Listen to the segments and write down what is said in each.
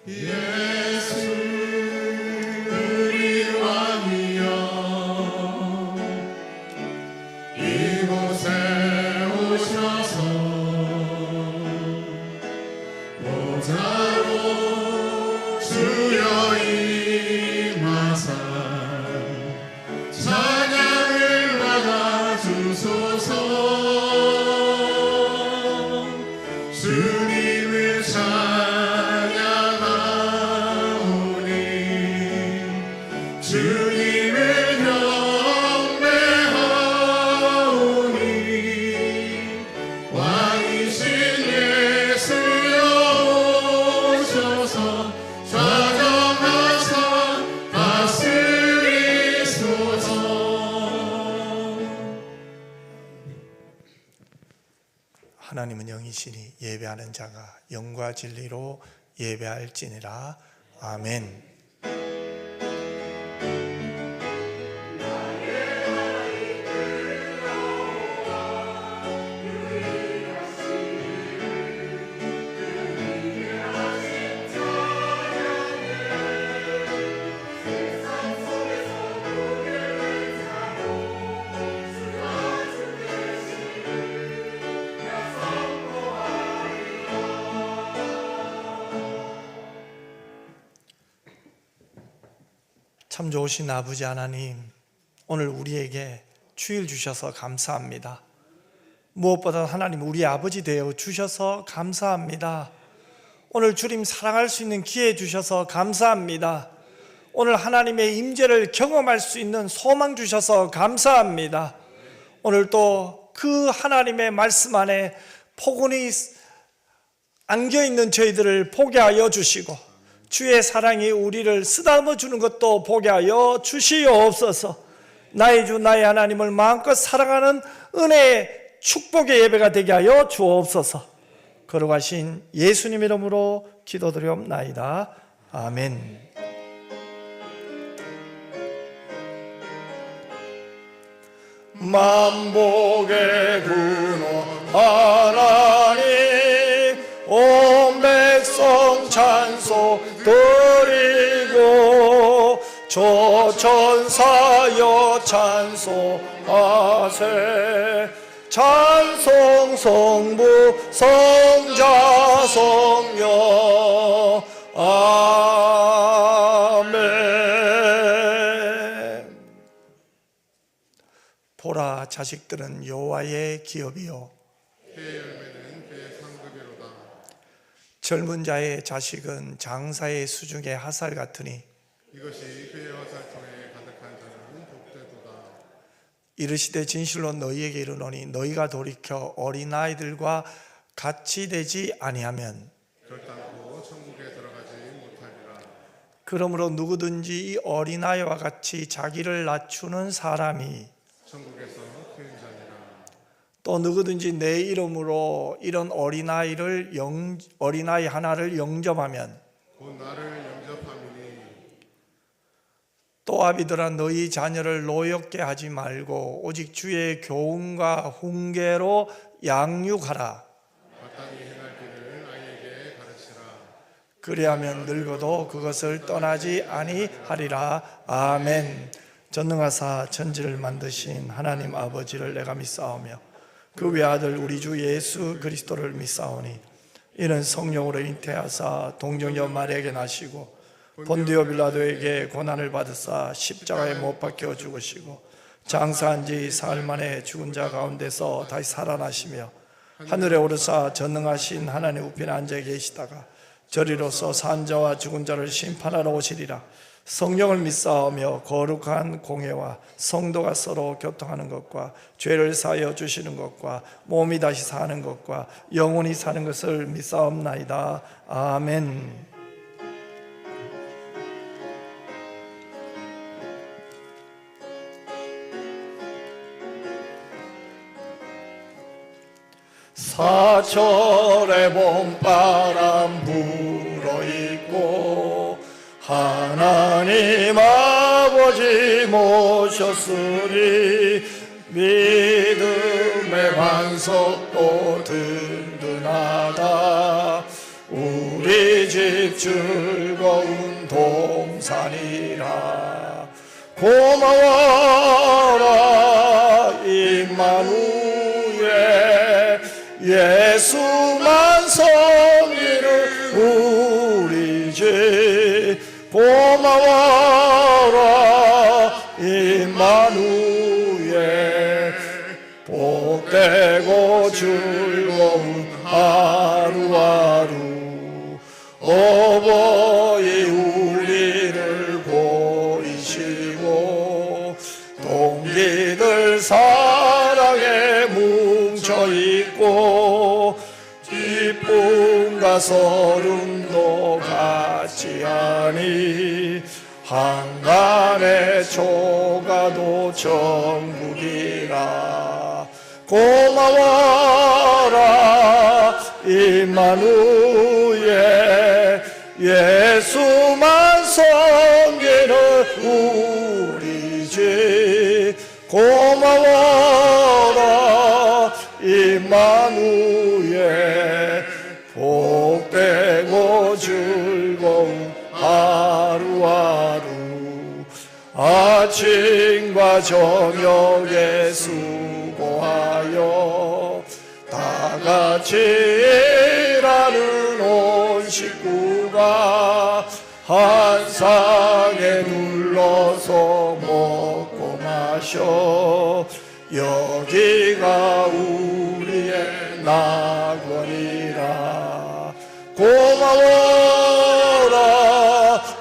예수 우리 왕이여 이곳에 오셔서 보좌로 주여 임하사 찬양을 받아주소서. 주님을 찬양하오니 주님을 경배하오니 왕이신 예수여 오셔서 좌정하사 다스리소서. 하나님은 영이시니 예배하는 자가 영과 진리로 예배할지니라. 아멘. 참 좋으신 아버지 하나님, 오늘 우리에게 주일 주셔서 감사합니다. 무엇보다 하나님 우리 아버지 되어 주셔서 감사합니다. 오늘 주님 사랑할 수 있는 기회 주셔서 감사합니다. 오늘 하나님의 임재를 경험할 수 있는 소망 주셔서 감사합니다. 오늘 또 그 하나님의 말씀 안에 포근히 안겨있는 저희들을 보게 하여 주시고 주의 사랑이 우리를 쓰다듬어 주는 것도 보게 하여 주시옵소서. 나의 주 나의 하나님을 마음껏 사랑하는 은혜의 축복의 예배가 되게 하여 주옵소서. 거룩하신 예수님 이름으로 기도드리옵나이다. 아멘. 만복의 근원 하나님 온 백성 찬송 드리고 조천사여 찬송하세. 찬송 성부 성자 성령 아멘. 보라 자식들은 여호와의 기업이요 그의 열매는 그의 상급이로다. 젊은 자의 자식은 장사의 수중의 화살 같으니 이것이 그의 화살통에 가득한 자는 복되도다. 이르시되 진실로 너희에게 이르노니 너희가 돌이켜 어린아이들과 같이 되지 아니하면 결단코 천국에 들어가지 못하리라. 그러므로 누구든지 이 어린아이와 같이 자기를 낮추는 사람이 천국에서 큰 자니라. 또 누구든지 내 이름으로 이런 어린아이 하나를 영접하면 곧 나를 영접함이니 또 아비들아 너희 자녀를 노엽게 하지 말고 오직 주의 교훈과 훈계로 양육하라. 마땅히 행할 길을 아이에게 가르치라. 그리하면 늙어도 그것을 떠나지 아니하리라. 아멘. 전능하사 천지를 만드신 하나님 아버지를 내가 믿사오며 그 외아들 우리 주 예수 그리스도를 믿사오니 이는 성령으로 잉태하사 동정녀 마리아에게 나시고 본디오 빌라도에게 고난을 받으사 십자가에 못 박혀 죽으시고 장사한 지 사흘 만에 죽은 자 가운데서 다시 살아나시며 하늘에 오르사 전능하신 하나님 우편에 앉아 계시다가 저리로서 산 자와 죽은 자를 심판하러 오시리라. 성령을 믿사오며 거룩한 공회와 성도가 서로 교통하는 것과 죄를 사하여 주시는 것과 몸이 다시 사는 것과 영원히 사는 것을 믿사옵나이다. 아멘. 사철의 봄바람 불어있고 하나님 아버지 모셨으니 믿음의 반석도 든든하다. 우리 집 즐거운 동산이라. 고마워라 임마누엘, 예수만 섬기는 우리 집. 고마워라 임마누엘, 복되고 즐거운 하루하루. 어버이 우리를 보이시고 동기들 사랑에 뭉쳐있고 기쁨과 서름도 같이 하니 한간의 초가도 천국이라. 고마워라 임마누엘, 예수만 섬기는 우리 집. 고마워라 임마누엘, 복되고 즐거운 하루하루. 아침과 저녁에 수고하여 다같이 일하는 온 식구가 한 상에 둘러서 먹고 마셔. 여기가 우리의 낙원이라. 고마워라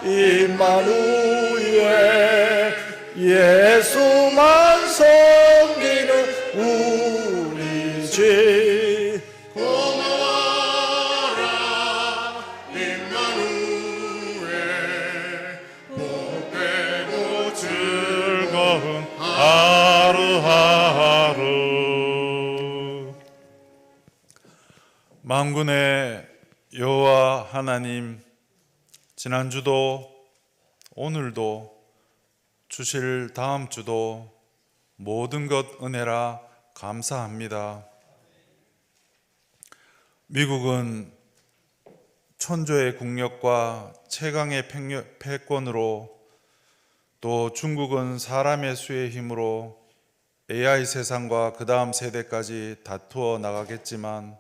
임마누엘, 예수만 섬기는 우리 집. 고마워라 임마누엘, 복되고 즐거운 하루하루. 만군의 여호와 하나님, 지난주도 오늘도 주실 다음 주도 모든 것 은혜라 감사합니다. 미국은 천조의 국력과 최강의 패권으로, 또 중국은 사람의 수의 힘으로 AI 세상과 그 다음 세대까지 다투어 나가겠지만,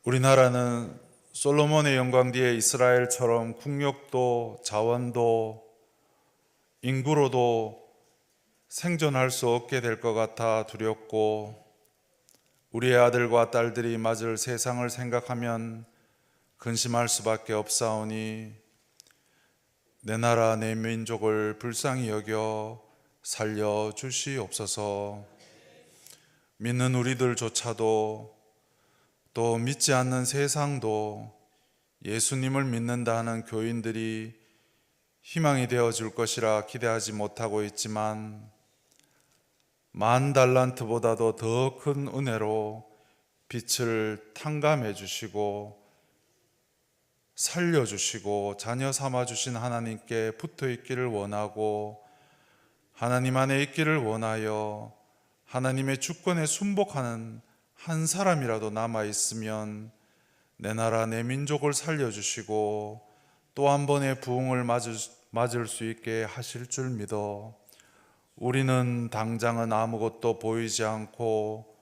우리나라는 솔로몬의 영광 뒤에 이스라엘처럼 국력도 자원도 인구로도 생존할 수 없게 될 것 같아 두렵고, 우리의 아들과 딸들이 맞을 세상을 생각하면 근심할 수밖에 없사오니, 내 나라 내 민족을 불쌍히 여겨 살려주시옵소서. 믿는 우리들조차도, 또 믿지 않는 세상도 예수님을 믿는다 하는 교인들이 희망이 되어줄 것이라 기대하지 못하고 있지만, 10,000달란트보다도 더 큰 은혜로 빛을 탕감해 주시고 살려주시고 자녀 삼아주신 하나님께 붙어 있기를 원하고, 하나님 안에 있기를 원하여 하나님의 주권에 순복하는 한 사람이라도 남아있으면 내 나라 내 민족을 살려주시고 또 한 번의 부흥을 맞을 수 있게 하실 줄 믿어 우리는 당장은 아무것도 보이지 않고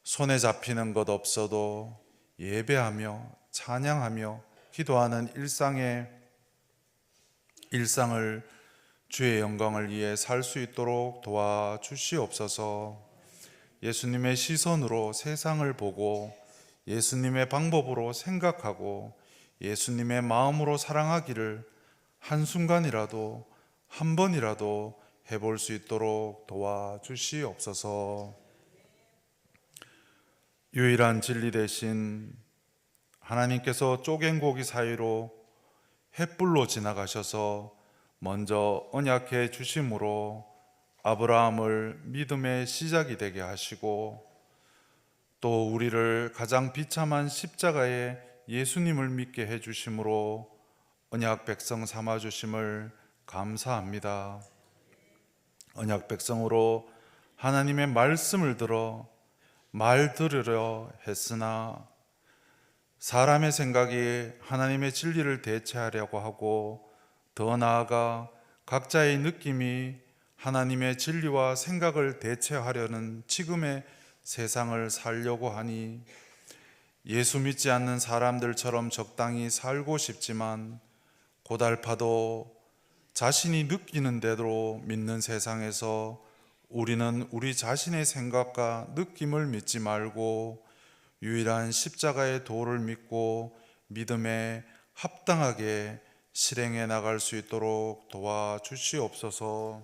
손에 잡히는 것 없어도 예배하며 찬양하며 기도하는 일상을 주의 영광을 위해 살 수 있도록 도와주시옵소서. 예수님의 시선으로 세상을 보고 예수님의 방법으로 생각하고 예수님의 마음으로 사랑하기를 한순간이라도 한 번이라도 해볼 수 있도록 도와주시옵소서. 유일한 진리 대신 하나님께서 쪼갠 고기 사이로 횃불로 지나가셔서 먼저 언약해 주심으로 아브라함을 믿음의 시작이 되게 하시고, 또 우리를 가장 비참한 십자가에 예수님을 믿게 해 주심으로 언약 백성 삼아 주심을 감사합니다. 언약 백성으로 하나님의 말씀을 들어 말 들으려 했으나 사람의 생각이 하나님의 진리를 대체하려고 하고, 더 나아가 각자의 느낌이 하나님의 진리와 생각을 대체하려는 지금의 세상을 살려고 하니, 예수 믿지 않는 사람들처럼 적당히 살고 싶지만 고달파도 자신이 느끼는 대로 믿는 세상에서 우리는 우리 자신의 생각과 느낌을 믿지 말고 유일한 십자가의 도를 믿고 믿음에 합당하게 실행해 나갈 수 있도록 도와주시옵소서.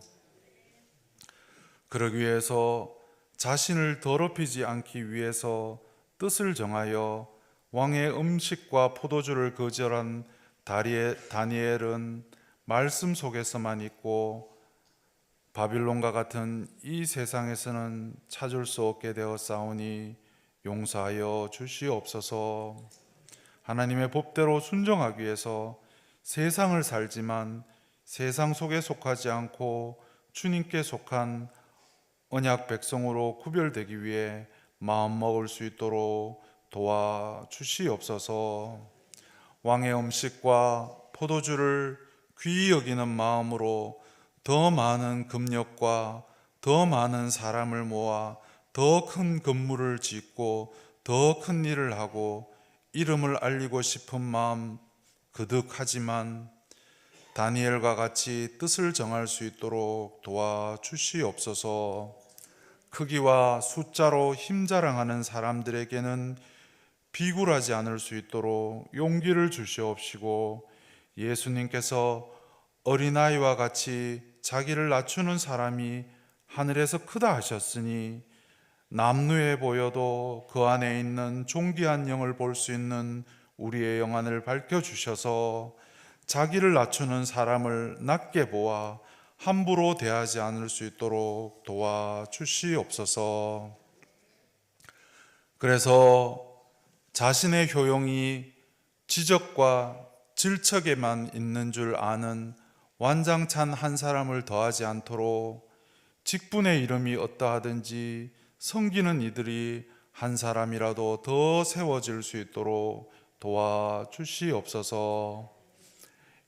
그러기 위해서 자신을 더럽히지 않기 위해서 뜻을 정하여 왕의 음식과 포도주를 거절한 다니엘은 말씀 속에서만 있고 바빌론과 같은 이 세상에서는 찾을 수 없게 되었사오니 용서하여 주시옵소서. 하나님의 법대로 순종하기 위해서 세상을 살지만 세상 속에 속하지 않고 주님께 속한 언약 백성으로 구별되기 위해 마음먹을 수 있도록 도와주시옵소서. 왕의 음식과 포도주를 귀히 여기는 마음으로 더 많은 금력과 더 많은 사람을 모아 더 큰 건물을 짓고 더 큰 일을 하고 이름을 알리고 싶은 마음 그득하지만 다니엘과 같이 뜻을 정할 수 있도록 도와주시옵소서. 크기와 숫자로 힘자랑하는 사람들에게는 비굴하지 않을 수 있도록 용기를 주시옵시고, 예수님께서 어린아이와 같이 자기를 낮추는 사람이 하늘에서 크다 하셨으니 남루해 보여도 그 안에 있는 존귀한 영을 볼 수 있는 우리의 영안을 밝혀주셔서 자기를 낮추는 사람을 낮게 보아 함부로 대하지 않을 수 있도록 도와주시옵소서. 그래서 자신의 효용이 지적과 질척에만 있는 줄 아는 완장찬 한 사람을 더하지 않도록 직분의 이름이 어떠하든지 섬기는 이들이 한 사람이라도 더 세워질 수 있도록 도와주시옵소서.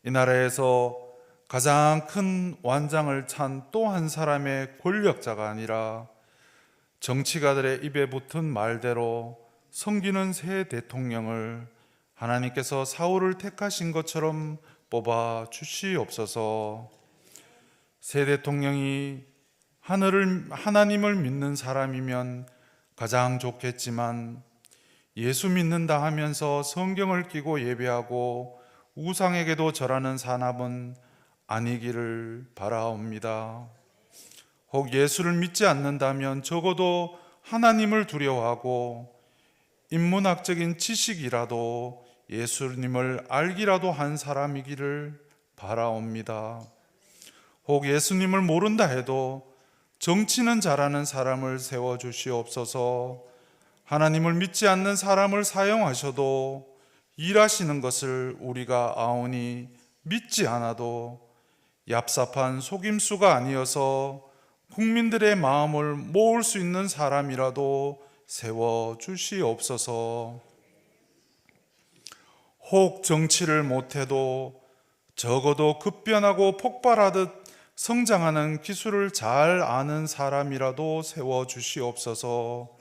이 나라에서 가장 큰 완장을 찬 또 한 사람의 권력자가 아니라 정치가들의 입에 붙은 말대로 섬기는 새 대통령을 하나님께서 사울을 택하신 것처럼 뽑아 주시옵소서. 새 대통령이 하나님을 믿는 사람이면 가장 좋겠지만 예수 믿는다 하면서 성경을 끼고 예배하고 우상에게도 절하는 사람은 아니기를 바라옵니다. 혹 예수를 믿지 않는다면 적어도 하나님을 두려워하고 인문학적인 지식이라도 예수님을 알기라도 한 사람이기를 바라옵니다. 혹 예수님을 모른다 해도 정치는 잘하는 사람을 세워주시옵소서. 하나님을 믿지 않는 사람을 사용하셔도 일하시는 것을 우리가 아오니 믿지 않아도 얍삽한 속임수가 아니어서 국민들의 마음을 모을 수 있는 사람이라도 세워주시옵소서. 혹 정치를 못해도 적어도 급변하고 폭발하듯 성장하는 기술을 잘 아는 사람이라도 세워주시옵소서.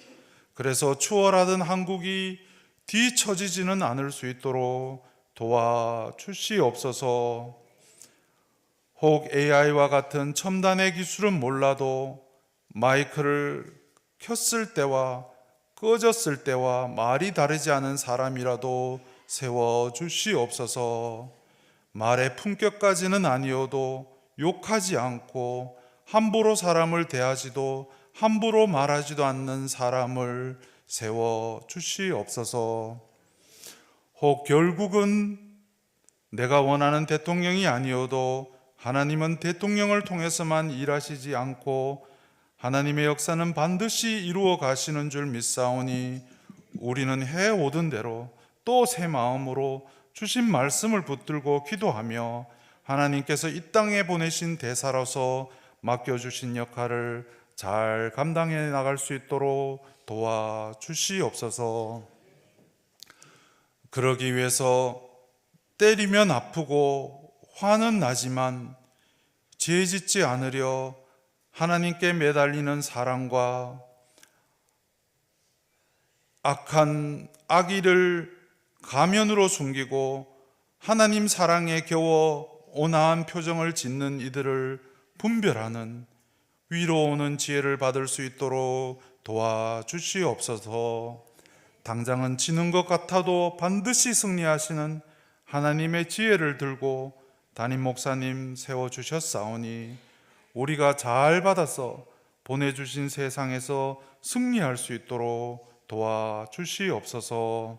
그래서 추월하던 한국이 뒤처지지는 않을 수 있도록 도와주시옵소서. 혹 AI와 같은 첨단의 기술은 몰라도 마이크를 켰을 때와 꺼졌을 때와 말이 다르지 않은 사람이라도 세워주시옵소서. 말의 품격까지는 아니어도 욕하지 않고 함부로 사람을 대하지도 함부로 말하지도 않는 사람을 세워주시옵소서. 혹 결국은 내가 원하는 대통령이 아니어도 하나님은 대통령을 통해서만 일하시지 않고 하나님의 역사는 반드시 이루어 가시는 줄 믿사오니 우리는 해오던 대로 또 새 마음으로 주신 말씀을 붙들고 기도하며 하나님께서 이 땅에 보내신 대사로서 맡겨주신 역할을 잘 감당해 나갈 수 있도록 도와주시옵소서. 그러기 위해서 때리면 아프고 화는 나지만 죄 짓지 않으려 하나님께 매달리는 사랑과 악한 악의를 가면으로 숨기고 하나님 사랑에 겨워 온화한 표정을 짓는 이들을 분별하는 위로오는 지혜를 받을 수 있도록 도와주시옵소서. 당장은 지는 것 같아도 반드시 승리하시는 하나님의 지혜를 들고 담임 목사님 세워주셨사오니 우리가 잘 받아서 보내주신 세상에서 승리할 수 있도록 도와주시옵소서.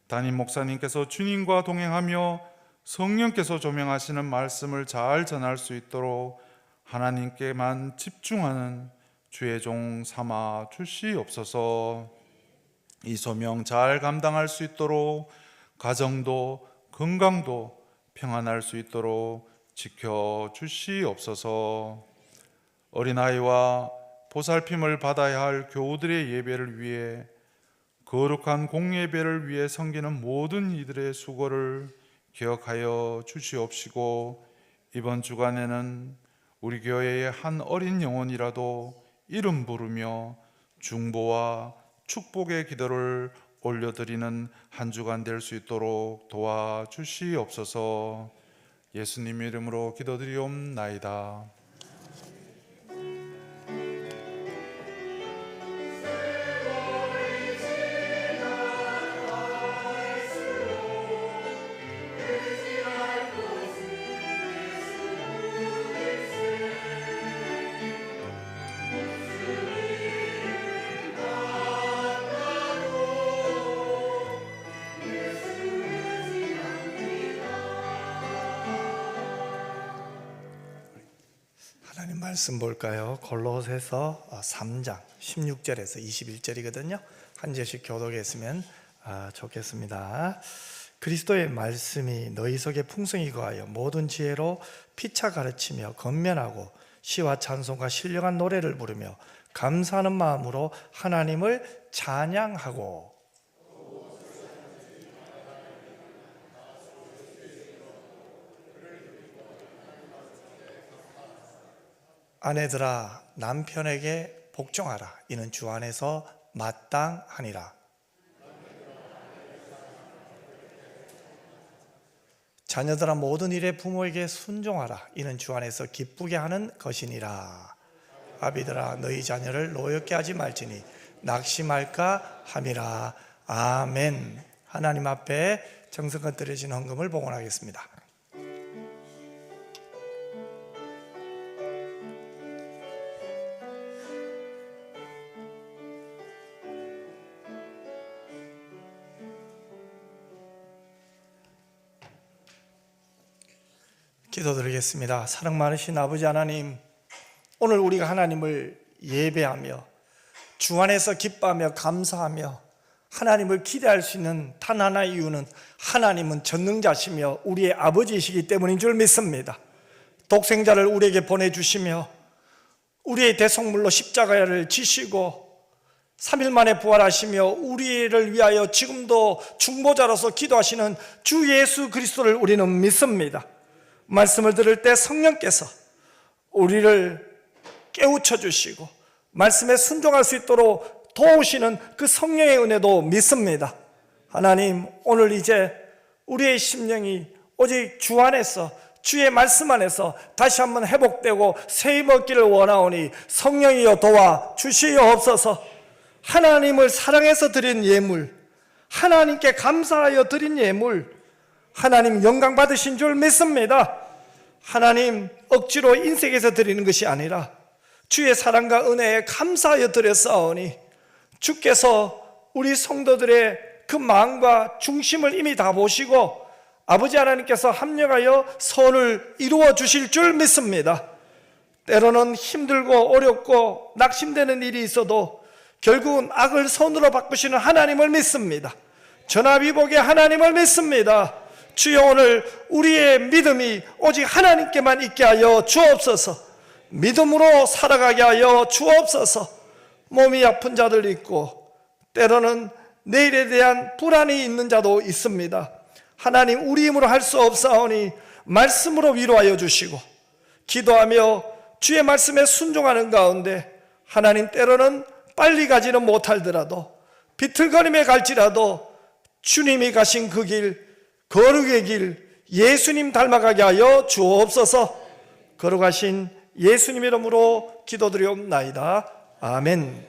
담임 목사님께서 주님과 동행하며 성령께서 조명하시는 말씀을 잘 전할 수 있도록 하나님께만 집중하는 주의 종 삼아 주시옵소서. 이 소명 잘 감당할 수 있도록 가정도 건강도 평안할 수 있도록 지켜 주시옵소서. 어린아이와 보살핌을 받아야 할 교우들의 예배를 위해 거룩한 공예배를 위해 섬기는 모든 이들의 수고를 기억하여 주시옵시고 이번 주간에는 우리 교회의 한 어린 영혼이라도 이름 부르며 중보와 축복의 기도를 올려드리는 한 주간 될 수 있도록 도와주시옵소서. 예수님 이름으로 기도드리옵나이다. 하나님 말씀 볼까요? 골로새서 3장 16절에서 21절이거든요. 한 절씩 교독했으면 좋겠습니다. 그리스도의 말씀이 너희 속에 풍성히 거하여 모든 지혜로 피차 가르치며 건면하고 시와 찬송과 신령한 노래를 부르며 감사하는 마음으로 하나님을 찬양하고 아내들아 남편에게 복종하라. 이는 주 안에서 마땅하니라. 자녀들아 모든 일에 부모에게 순종하라. 이는 주 안에서 기쁘게 하는 것이니라. 아비들아 너희 자녀를 노엽게 하지 말지니 낙심할까 함이라. 아멘. 하나님 앞에 정성껏 드려진 헌금을 봉헌하겠습니다. 기도드리겠습니다. 사랑 많으신 아버지 하나님, 오늘 우리가 하나님을 예배하며 주 안에서 기뻐하며 감사하며 하나님을 기대할 수 있는 단 하나의 이유는 하나님은 전능자시며 우리의 아버지이시기 때문인 줄 믿습니다. 독생자를 우리에게 보내주시며 우리의 대속물로 십자가를 지시고 3일 만에 부활하시며 우리를 위하여 지금도 중보자로서 기도하시는 주 예수 그리스도를 우리는 믿습니다. 말씀을 들을 때 성령께서 우리를 깨우쳐 주시고 말씀에 순종할 수 있도록 도우시는 그 성령의 은혜도 믿습니다. 하나님, 오늘 이제 우리의 심령이 오직 주 안에서 주의 말씀 안에서 다시 한번 회복되고 새힘 얻기를 원하오니 성령이여 도와 주시옵소서. 하나님을 사랑해서 드린 예물, 하나님께 감사하여 드린 예물, 하나님 영광 받으신 줄 믿습니다. 하나님 억지로 인색해서 드리는 것이 아니라 주의 사랑과 은혜에 감사하여 드렸사오니 주께서 우리 성도들의 그 마음과 중심을 이미 다 보시고 아버지 하나님께서 합력하여 선을 이루어 주실 줄 믿습니다. 때로는 힘들고 어렵고 낙심되는 일이 있어도 결국은 악을 선으로 바꾸시는 하나님을 믿습니다. 전화위복의 하나님을 믿습니다. 주여, 오늘 우리의 믿음이 오직 하나님께만 있게 하여 주옵소서. 믿음으로 살아가게 하여 주옵소서. 몸이 아픈 자들 있고 때로는 내일에 대한 불안이 있는 자도 있습니다. 하나님, 우리 힘으로 할 수 없사오니 말씀으로 위로하여 주시고, 기도하며 주의 말씀에 순종하는 가운데 하나님, 때로는 빨리 가지는 못할더라도 비틀거림에 갈지라도 주님이 가신 그 길, 거룩의 길, 예수님 닮아가게 하여 주옵소서. 거룩하신 예수님 이름으로 기도드리옵나이다. 아멘.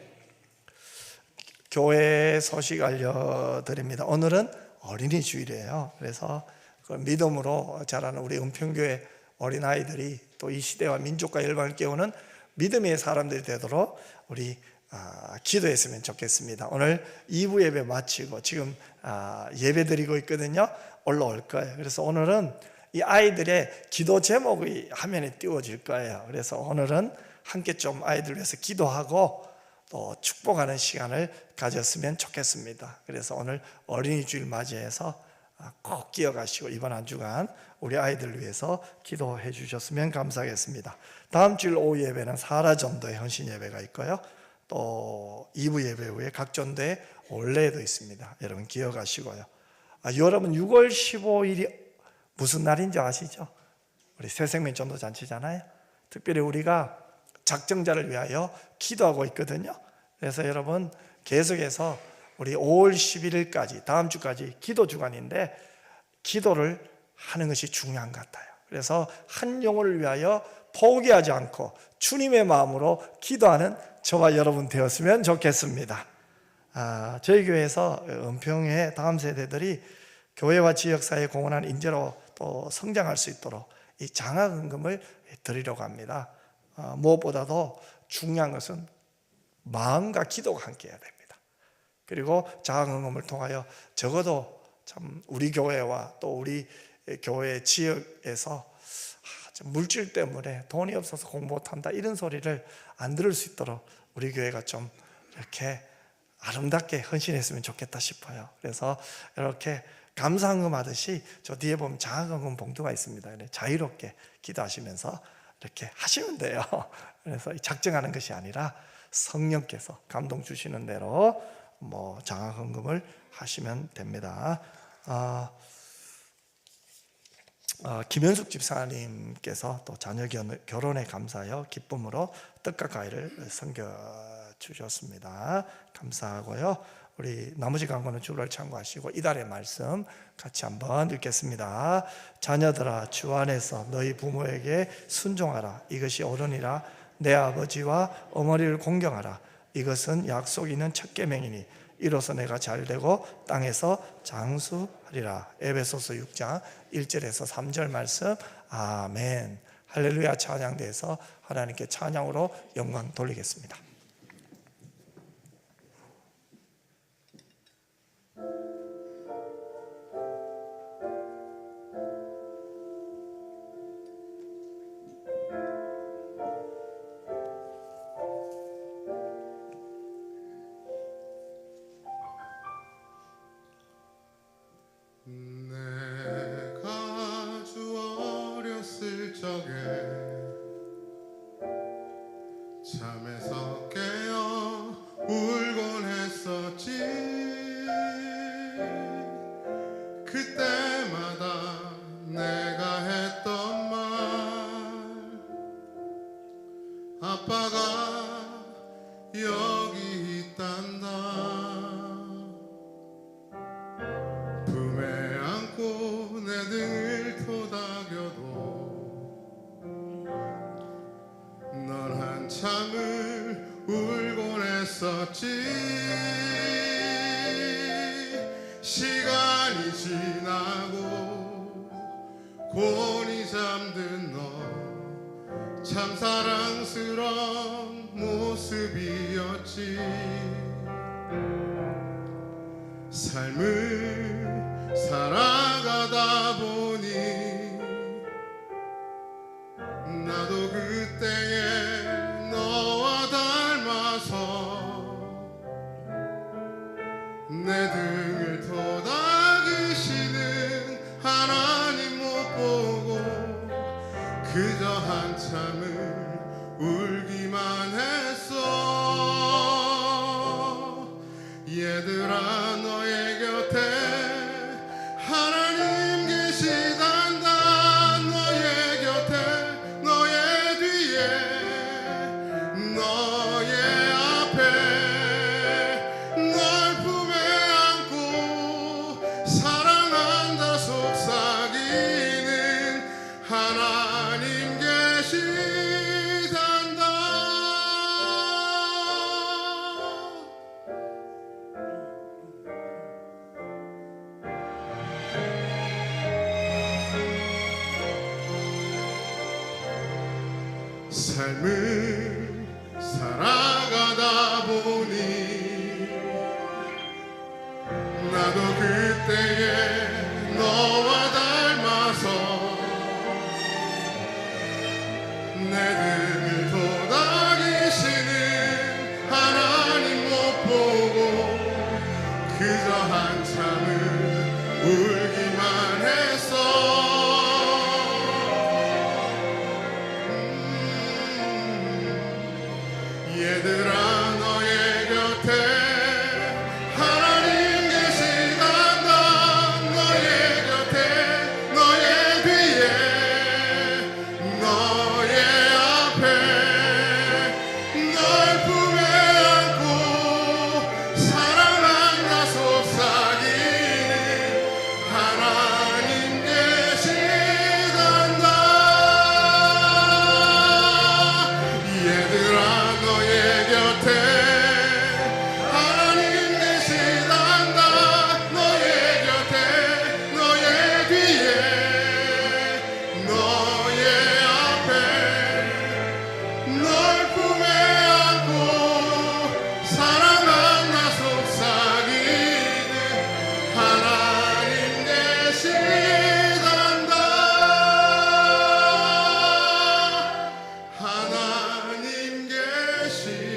교회 소식 알려드립니다. 오늘은 어린이 주일이에요. 그래서 그 믿음으로 자라는 우리 은평교회 어린아이들이 또 이 시대와 민족과 열방을 깨우는 믿음의 사람들이 되도록 우리 기도했으면 좋겠습니다. 오늘 2부 예배 마치고 지금 예배 드리고 있거든요. 올라올 거예요. 그래서 오늘은 이 아이들의 기도 제목이 화면에 띄워질 거예요. 그래서 오늘은 함께 좀 아이들 위해서 기도하고 또 축복하는 시간을 가졌으면 좋겠습니다. 그래서 오늘 어린이 주일 맞이해서 꼭 기억하시고 이번 한 주간 우리 아이들을 위해서 기도해 주셨으면 감사하겠습니다. 다음 주일 오후 예배는 사라전도의 헌신 예배가 있고요. 또 2부 예배 후에 각 전도의 올레도 있습니다. 여러분 기억하시고요. 여러분 6월 15일이 무슨 날인지 아시죠? 우리 새생명 전도잔치잖아요. 특별히 우리가 작정자를 위하여 기도하고 있거든요. 그래서 여러분 계속해서 우리 5월 11일까지 다음 주까지 기도 주간인데 기도를 하는 것이 중요한 것 같아요. 그래서 한 영혼을 위하여 포기하지 않고 주님의 마음으로 기도하는 저와 여러분 되었으면 좋겠습니다. 저희 교회에서 은평의 다음 세대들이 교회와 지역사회에 공헌한 인재로 또 성장할 수 있도록 이 장학금을 드리려고 합니다. 무엇보다도 중요한 것은 마음과 기도가 함께 해야 됩니다. 그리고 장학금을 통하여 적어도 참 우리 교회와 또 우리 교회 지역에서 물질 때문에 돈이 없어서 공부 못한다 이런 소리를 안 들을 수 있도록 우리 교회가 좀 이렇게 아름답게 헌신했으면 좋겠다 싶어요. 그래서 이렇게 감사헌금 하듯이 저 뒤에 보면 장학금 봉투가 있습니다. 자유롭게 기도하시면서 이렇게 하시면 돼요. 그래서 작정하는 것이 아니라 성령께서 감동 주시는 대로 장학헌금을 하시면 됩니다. 김현숙 집사님께서 또 자녀 결혼에 감사하여 기쁨으로 떡과 과일을 섬겨 주셨습니다. 감사하고요. 우리 나머지 광고는 주를 참고하시고 이달의 말씀 같이 한번 읽겠습니다. 자녀들아, 주 안에서 너희 부모에게 순종하라. 이것이 옳으니라. 내 아버지와 어머니를 공경하라. 이것은 약속 있는 첫 계명이니 이로써 내가 잘되고 땅에서 장수하리라. 에베소서 6장 1절에서 3절 말씀. 아멘. 할렐루야 찬양대에서 하나님께 찬양으로 영광 돌리겠습니다. 내가 주 어렸을 적에 잠에서 깨어 울곤 했었지. 그때마다 내가 했던 말, 아빠가 여기 있단다. 품에 안고 내 등을 토닥여도 넌 한참을 울곤 했었지. 시간이 지나고 곤히 잠든 너 참 사랑스러운 모습이었지. 삶을 살아가다 보니 나도 그때의 너와 닮아서 내 등을 토닥이시는 하나님 못 보고 그저 한참을 울기만 했어. 얘들아, 삶을 살아가다 보니 나도 그때의 너와 닮아서 내 등을 도닥이시는 하나님 못 보고 그저 한참을 울기만 했어. 얘들아 너의 곁에 하나님 계시단다. 너의 곁에 너의 뒤에 너의 앞에 널 품에 안고 사랑한다 속삭이는 하나님 계시단다. 얘들아 너의 곁에 하나님 계시단다. 너의 곁에 너의 뒤에 너의 앞에 널 품에 안고 사랑한다 속삭이는 하나님 계시단다. 하나님 계시단다.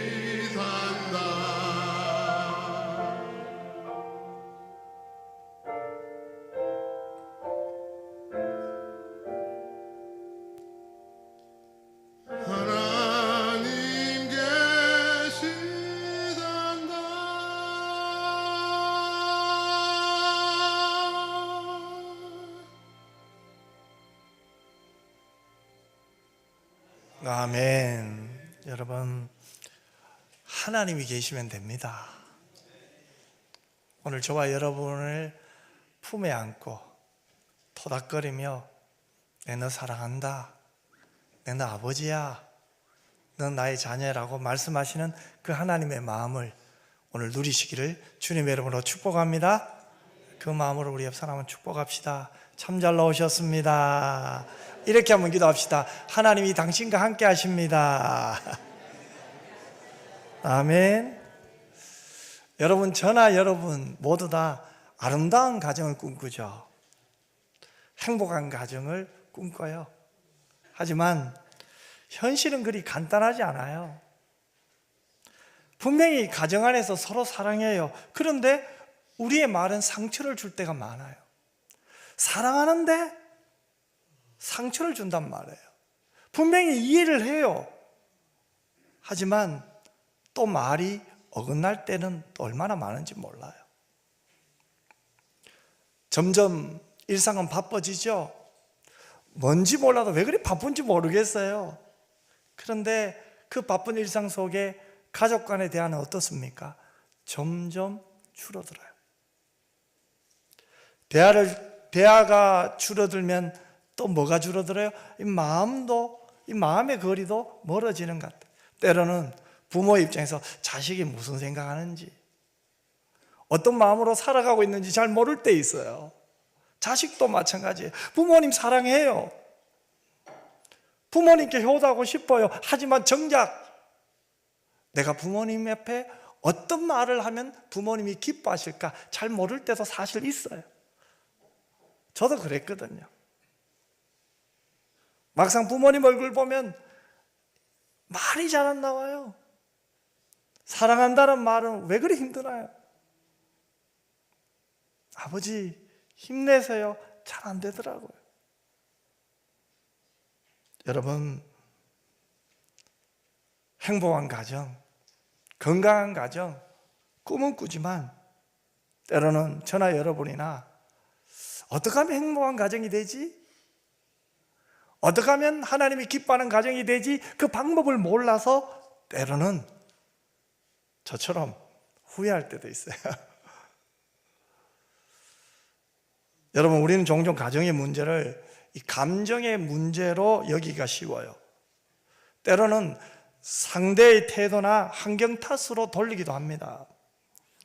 하나님 계시단다. 아멘. 여러분, 하나님이 계시면 됩니다. 오늘 저와 여러분을 품에 안고 토닥거리며 내 너 사랑한다, 내 너 아버지야, 넌 나의 자녀라고 말씀하시는 그 하나님의 마음을 오늘 누리시기를 주님의 이름으로 축복합니다. 그 마음으로 우리 옆 사람은 축복합시다. 참 잘 나오셨습니다. 이렇게 한번 기도합시다. 하나님이 당신과 함께 하십니다. 아멘. 여러분, 저나 여러분 모두 다 아름다운 가정을 꿈꾸죠. 행복한 가정을 꿈꿔요. 하지만 현실은 그리 간단하지 않아요. 분명히 가정 안에서 서로 사랑해요. 그런데 우리의 말은 상처를 줄 때가 많아요. 사랑하는데 상처를 준단 말이에요. 분명히 이해를 해요. 하지만 또 말이 어긋날 때는 또 얼마나 많은지 몰라요. 점점 일상은 바빠지죠. 뭔지 몰라도 왜 그리 바쁜지 모르겠어요. 그런데 그 바쁜 일상 속에 가족 간의 대화는 어떻습니까? 점점 줄어들어요. 대화가 줄어들면 또 뭐가 줄어들어요? 이 마음의 거리도 멀어지는 것 같아요. 때로는 부모 입장에서 자식이 무슨 생각하는지, 어떤 마음으로 살아가고 있는지 잘 모를 때 있어요. 자식도 마찬가지예요. 부모님 사랑해요. 부모님께 효도하고 싶어요. 하지만 정작 내가 부모님 옆에 어떤 말을 하면 부모님이 기뻐하실까 잘 모를 때도 사실 있어요. 저도 그랬거든요. 막상 부모님 얼굴 보면 말이 잘 안 나와요. 사랑한다는 말은 왜 그리 힘드나요? 아버지 힘내세요. 잘 안 되더라고요. 여러분, 행복한 가정, 건강한 가정, 꿈은 꾸지만 때로는 저나 여러분이나 어떻게 하면 행복한 가정이 되지? 어떻게 하면 하나님이 기뻐하는 가정이 되지? 그 방법을 몰라서 때로는 저처럼 후회할 때도 있어요. 여러분, 우리는 종종 가정의 문제를 이 감정의 문제로 여기기가 쉬워요. 때로는 상대의 태도나 환경 탓으로 돌리기도 합니다.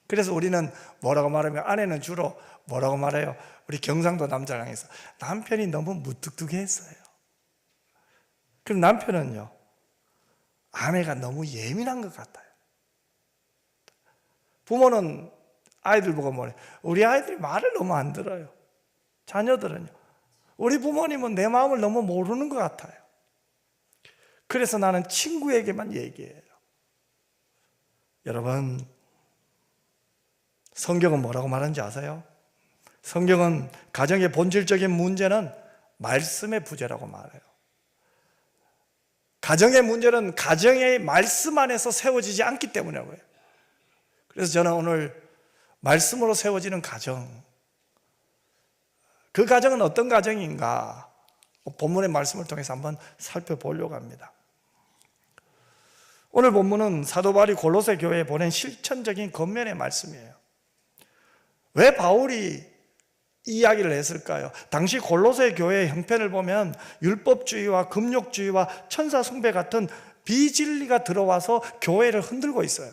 그래서 우리는 뭐라고 말하면 아내는 주로 뭐라고 말해요? 우리 경상도 남자랑에서 남편이 너무 무뚝뚝했어요. 그럼 남편은요, 아내가 너무 예민한 것 같아요. 부모는 아이들 보고 뭐래? 우리 아이들이 말을 너무 안 들어요. 자녀들은요. 우리 부모님은 내 마음을 너무 모르는 것 같아요. 그래서 나는 친구에게만 얘기해요. 여러분, 성경은 뭐라고 말하는지 아세요? 성경은 가정의 본질적인 문제는 말씀의 부재라고 말해요. 가정의 문제는 가정의 말씀 안에서 세워지지 않기 때문이라고 해요. 그래서 저는 오늘 말씀으로 세워지는 가정, 그 가정은 어떤 가정인가 본문의 말씀을 통해서 한번 살펴보려고 합니다. 오늘 본문은 사도 바울이 골로새 교회에 보낸 실천적인 겉면의 말씀이에요. 왜 바울이 이 이야기를 했을까요? 당시 골로새 교회의 형편을 보면 율법주의와 금욕주의와 천사 숭배 같은 비진리가 들어와서 교회를 흔들고 있어요.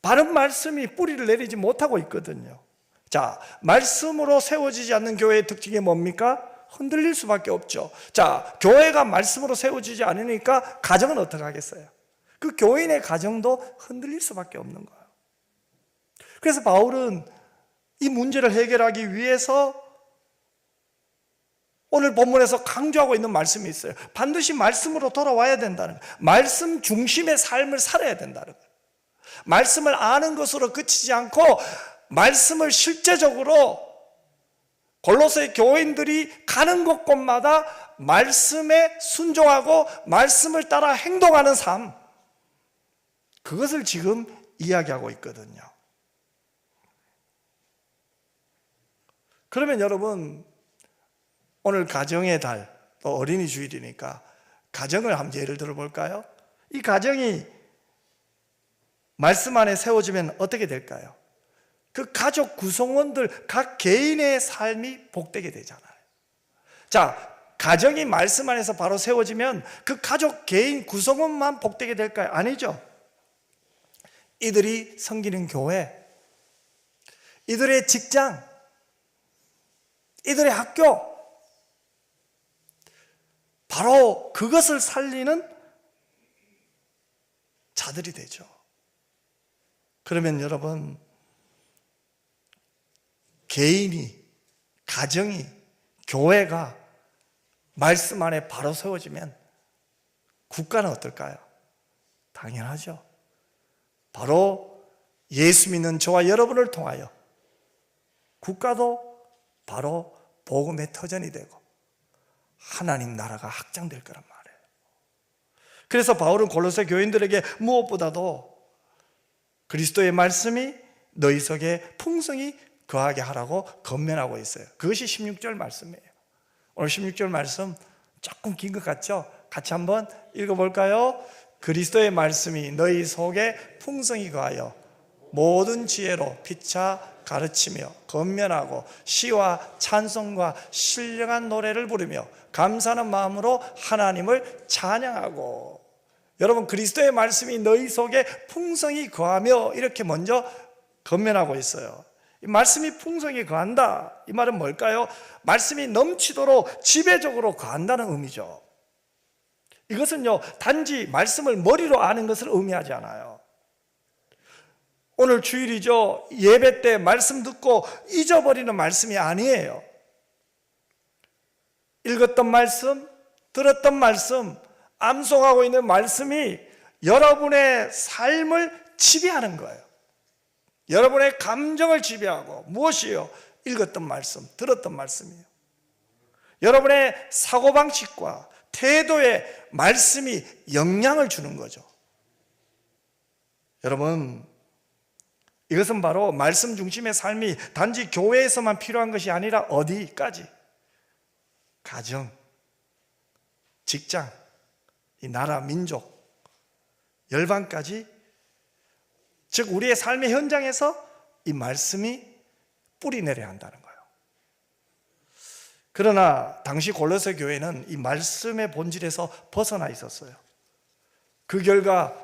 바른 말씀이 뿌리를 내리지 못하고 있거든요. 자, 말씀으로 세워지지 않는 교회의 특징이 뭡니까? 흔들릴 수밖에 없죠. 자, 교회가 말씀으로 세워지지 않으니까 가정은 어떻게 하겠어요? 그 교인의 가정도 흔들릴 수밖에 없는 거예요. 그래서 바울은 이 문제를 해결하기 위해서 오늘 본문에서 강조하고 있는 말씀이 있어요. 반드시 말씀으로 돌아와야 된다는 거예요. 말씀 중심의 삶을 살아야 된다는 거예요. 말씀을 아는 것으로 그치지 않고 말씀을 실제적으로 골로새 교인들이 가는 곳곳마다 말씀에 순종하고 말씀을 따라 행동하는 삶, 그것을 지금 이야기하고 있거든요. 그러면 여러분, 오늘 가정의 달, 또 어린이 주일이니까 가정을 한번 예를 들어 볼까요? 이 가정이 말씀 안에 세워지면 어떻게 될까요? 그 가족 구성원들 각 개인의 삶이 복되게 되잖아요. 자, 가정이 말씀 안에서 바로 세워지면 그 가족 개인 구성원만 복되게 될까요? 아니죠. 이들이 섬기는 교회, 이들의 직장, 이들의 학교, 바로 그것을 살리는 자들이 되죠. 그러면 여러분, 개인이, 가정이, 교회가 말씀 안에 바로 세워지면 국가는 어떨까요? 당연하죠. 바로 예수 믿는 저와 여러분을 통하여 국가도 바로 복음의 터전이 되고 하나님 나라가 확장될 거란 말이에요. 그래서 바울은 골로새 교인들에게 무엇보다도 그리스도의 말씀이 너희 속에 풍성히 거하게 하라고 권면하고 있어요. 그것이 16절 말씀이에요. 오늘 16절 말씀 조금 긴 것 같죠? 같이 한번 읽어볼까요? 그리스도의 말씀이 너희 속에 풍성히 거하여 모든 지혜로 피차 가르치며 권면하고 시와 찬송과 신령한 노래를 부르며 감사하는 마음으로 하나님을 찬양하고. 여러분, 그리스도의 말씀이 너희 속에 풍성히 거하며 이렇게 먼저 권면하고 있어요. 이 말씀이 풍성히 거한다, 이 말은 뭘까요? 말씀이 넘치도록 지배적으로 거한다는 의미죠. 이것은요, 단지 말씀을 머리로 아는 것을 의미하지 않아요. 오늘 주일이죠. 예배 때 말씀 듣고 잊어버리는 말씀이 아니에요. 읽었던 말씀, 들었던 말씀, 암송하고 있는 말씀이 여러분의 삶을 지배하는 거예요. 여러분의 감정을 지배하고, 무엇이요? 읽었던 말씀, 들었던 말씀이에요. 여러분의 사고방식과 태도에 말씀이 영향을 주는 거죠. 여러분, 이것은 바로 말씀 중심의 삶이 단지 교회에서만 필요한 것이 아니라 어디까지? 가정, 직장, 이 나라, 민족, 열방까지, 즉 우리의 삶의 현장에서 이 말씀이 뿌리 내려야 한다는 거예요. 그러나 당시 골로새 교회는 이 말씀의 본질에서 벗어나 있었어요. 그 결과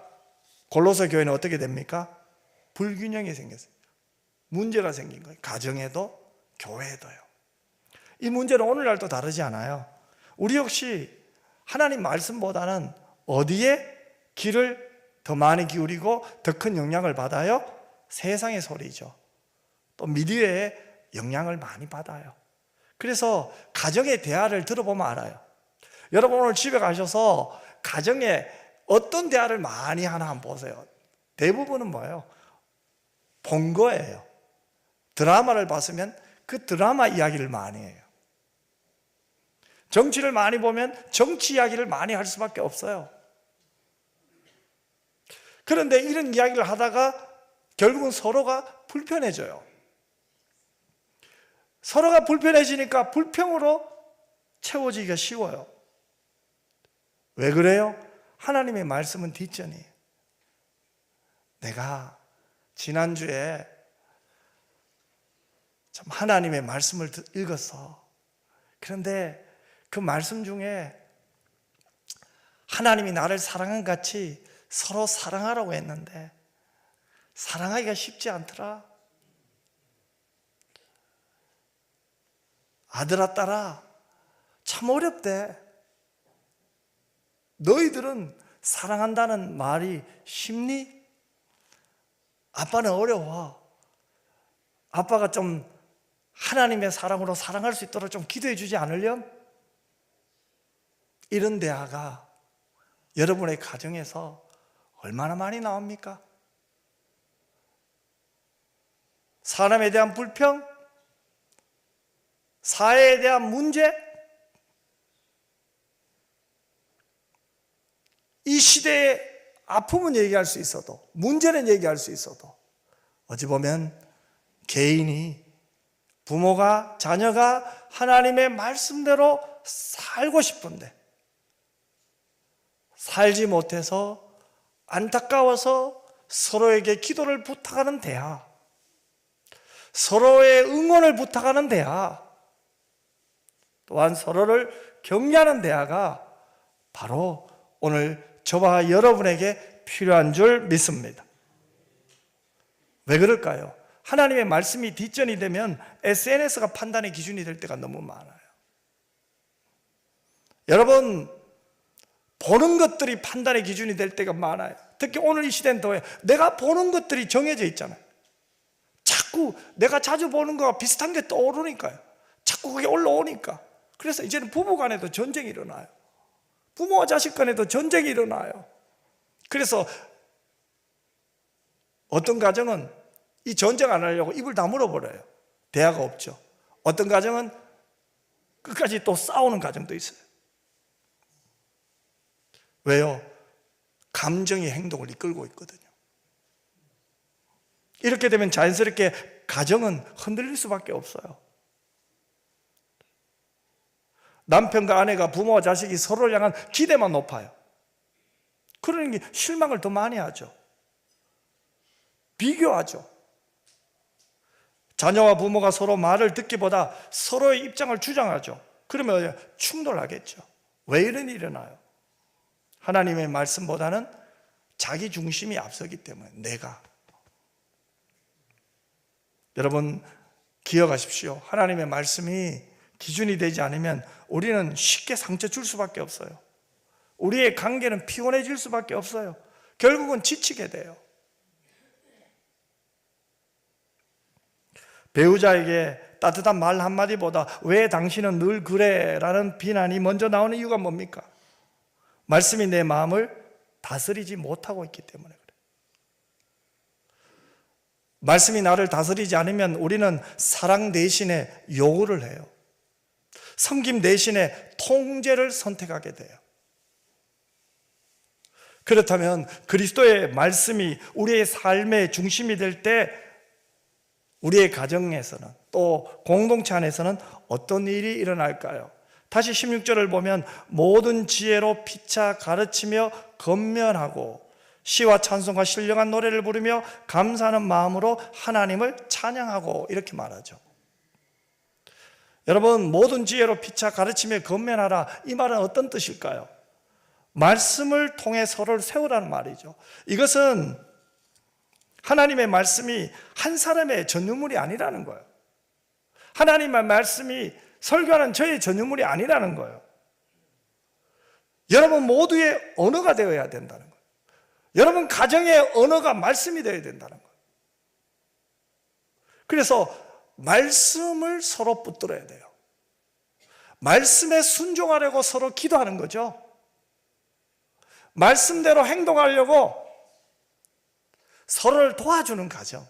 골로새 교회는 어떻게 됩니까? 불균형이 생겼어요. 문제가 생긴 거예요. 가정에도 교회에도요. 이 문제는 오늘날도 다르지 않아요. 우리 역시 하나님 말씀보다는 어디에 귀를 더 많이 기울이고 더 큰 영향을 받아요? 세상의 소리죠. 또 미디어의 영향을 많이 받아요. 그래서 가정의 대화를 들어보면 알아요. 여러분 오늘 집에 가셔서 가정에 어떤 대화를 많이 하나 한번 보세요. 대부분은 뭐예요? 본 거예요. 드라마를 봤으면 그 드라마 이야기를 많이 해요. 정치를 많이 보면 정치 이야기를 많이 할 수밖에 없어요. 그런데 이런 이야기를 하다가 결국은 서로가 불편해져요. 서로가 불편해지니까 불평으로 채워지기가 쉬워요. 왜 그래요? 하나님의 말씀은 뒷전이에요. 내가 지난주에 참 하나님의 말씀을 읽었어. 그런데 그 말씀 중에 하나님이 나를 사랑한 같이 서로 사랑하라고 했는데 사랑하기가 쉽지 않더라. 아들아 딸아 참 어렵대. 너희들은 사랑한다는 말이 쉽니? 아빠는 어려워. 아빠가 좀 하나님의 사랑으로 사랑할 수 있도록 좀 기도해 주지 않으렴? 이런 대화가 여러분의 가정에서 얼마나 많이 나옵니까? 사람에 대한 불평, 사회에 대한 문제, 이 시대의 아픔은 얘기할 수 있어도, 문제는 얘기할 수 있어도, 어찌 보면 개인이, 부모가, 자녀가 하나님의 말씀대로 살고 싶은데 살지 못해서 안타까워서 서로에게 기도를 부탁하는 대화, 서로의 응원을 부탁하는 대화, 또한 서로를 격려하는 대화가 바로 오늘 저와 여러분에게 필요한 줄 믿습니다. 왜 그럴까요? 하나님의 말씀이 뒷전이 되면 SNS가 판단의 기준이 될 때가 너무 많아요. 여러분, 보는 것들이 판단의 기준이 될 때가 많아요. 특히 오늘 이 시대는 더해요. 내가 보는 것들이 정해져 있잖아요. 자꾸 내가 자주 보는 거와 비슷한 게 떠오르니까요. 자꾸 그게 올라오니까. 그래서 이제는 부부 간에도 전쟁이 일어나요. 부모와 자식 간에도 전쟁이 일어나요. 그래서 어떤 가정은 이 전쟁 안 하려고 입을 다물어 버려요. 대화가 없죠. 어떤 가정은 끝까지 또 싸우는 가정도 있어요. 왜요? 감정이 행동을 이끌고 있거든요. 이렇게 되면 자연스럽게 가정은 흔들릴 수밖에 없어요. 남편과 아내가, 부모와 자식이 서로를 향한 기대만 높아요. 그러니 실망을 더 많이 하죠. 비교하죠. 자녀와 부모가 서로 말을 듣기보다 서로의 입장을 주장하죠. 그러면 충돌하겠죠. 왜 이런 일이 일어나요? 하나님의 말씀보다는 자기 중심이 앞서기 때문에 내가. 여러분 기억하십시오. 하나님의 말씀이 기준이 되지 않으면 우리는 쉽게 상처 줄 수밖에 없어요. 우리의 관계는 피곤해질 수밖에 없어요. 결국은 지치게 돼요. 배우자에게 따뜻한 말 한마디보다 왜 당신은 늘 그래? 라는 비난이 먼저 나오는 이유가 뭡니까? 말씀이 내 마음을 다스리지 못하고 있기 때문에 그래요. 말씀이 나를 다스리지 않으면 우리는 사랑 대신에 요구를 해요. 섬김 대신에 통제를 선택하게 돼요. 그렇다면 그리스도의 말씀이 우리의 삶의 중심이 될 때 우리의 가정에서는 또 공동체 안에서는 어떤 일이 일어날까요? 다시 16절을 보면 모든 지혜로 피차 가르치며 권면하고 시와 찬송과 신령한 노래를 부르며 감사하는 마음으로 하나님을 찬양하고 이렇게 말하죠. 여러분, 모든 지혜로 피차 가르치며 권면하라, 이 말은 어떤 뜻일까요? 말씀을 통해 서로를 세우라는 말이죠. 이것은 하나님의 말씀이 한 사람의 전유물이 아니라는 거예요. 하나님의 말씀이 설교하는 저의 전유물이 아니라는 거예요. 여러분 모두의 언어가 되어야 된다는 거예요. 여러분, 가정의 언어가 말씀이 되어야 된다는 거예요. 그래서 말씀을 서로 붙들어야 돼요. 말씀에 순종하려고 서로 기도하는 거죠. 말씀대로 행동하려고 서로를 도와주는 가정.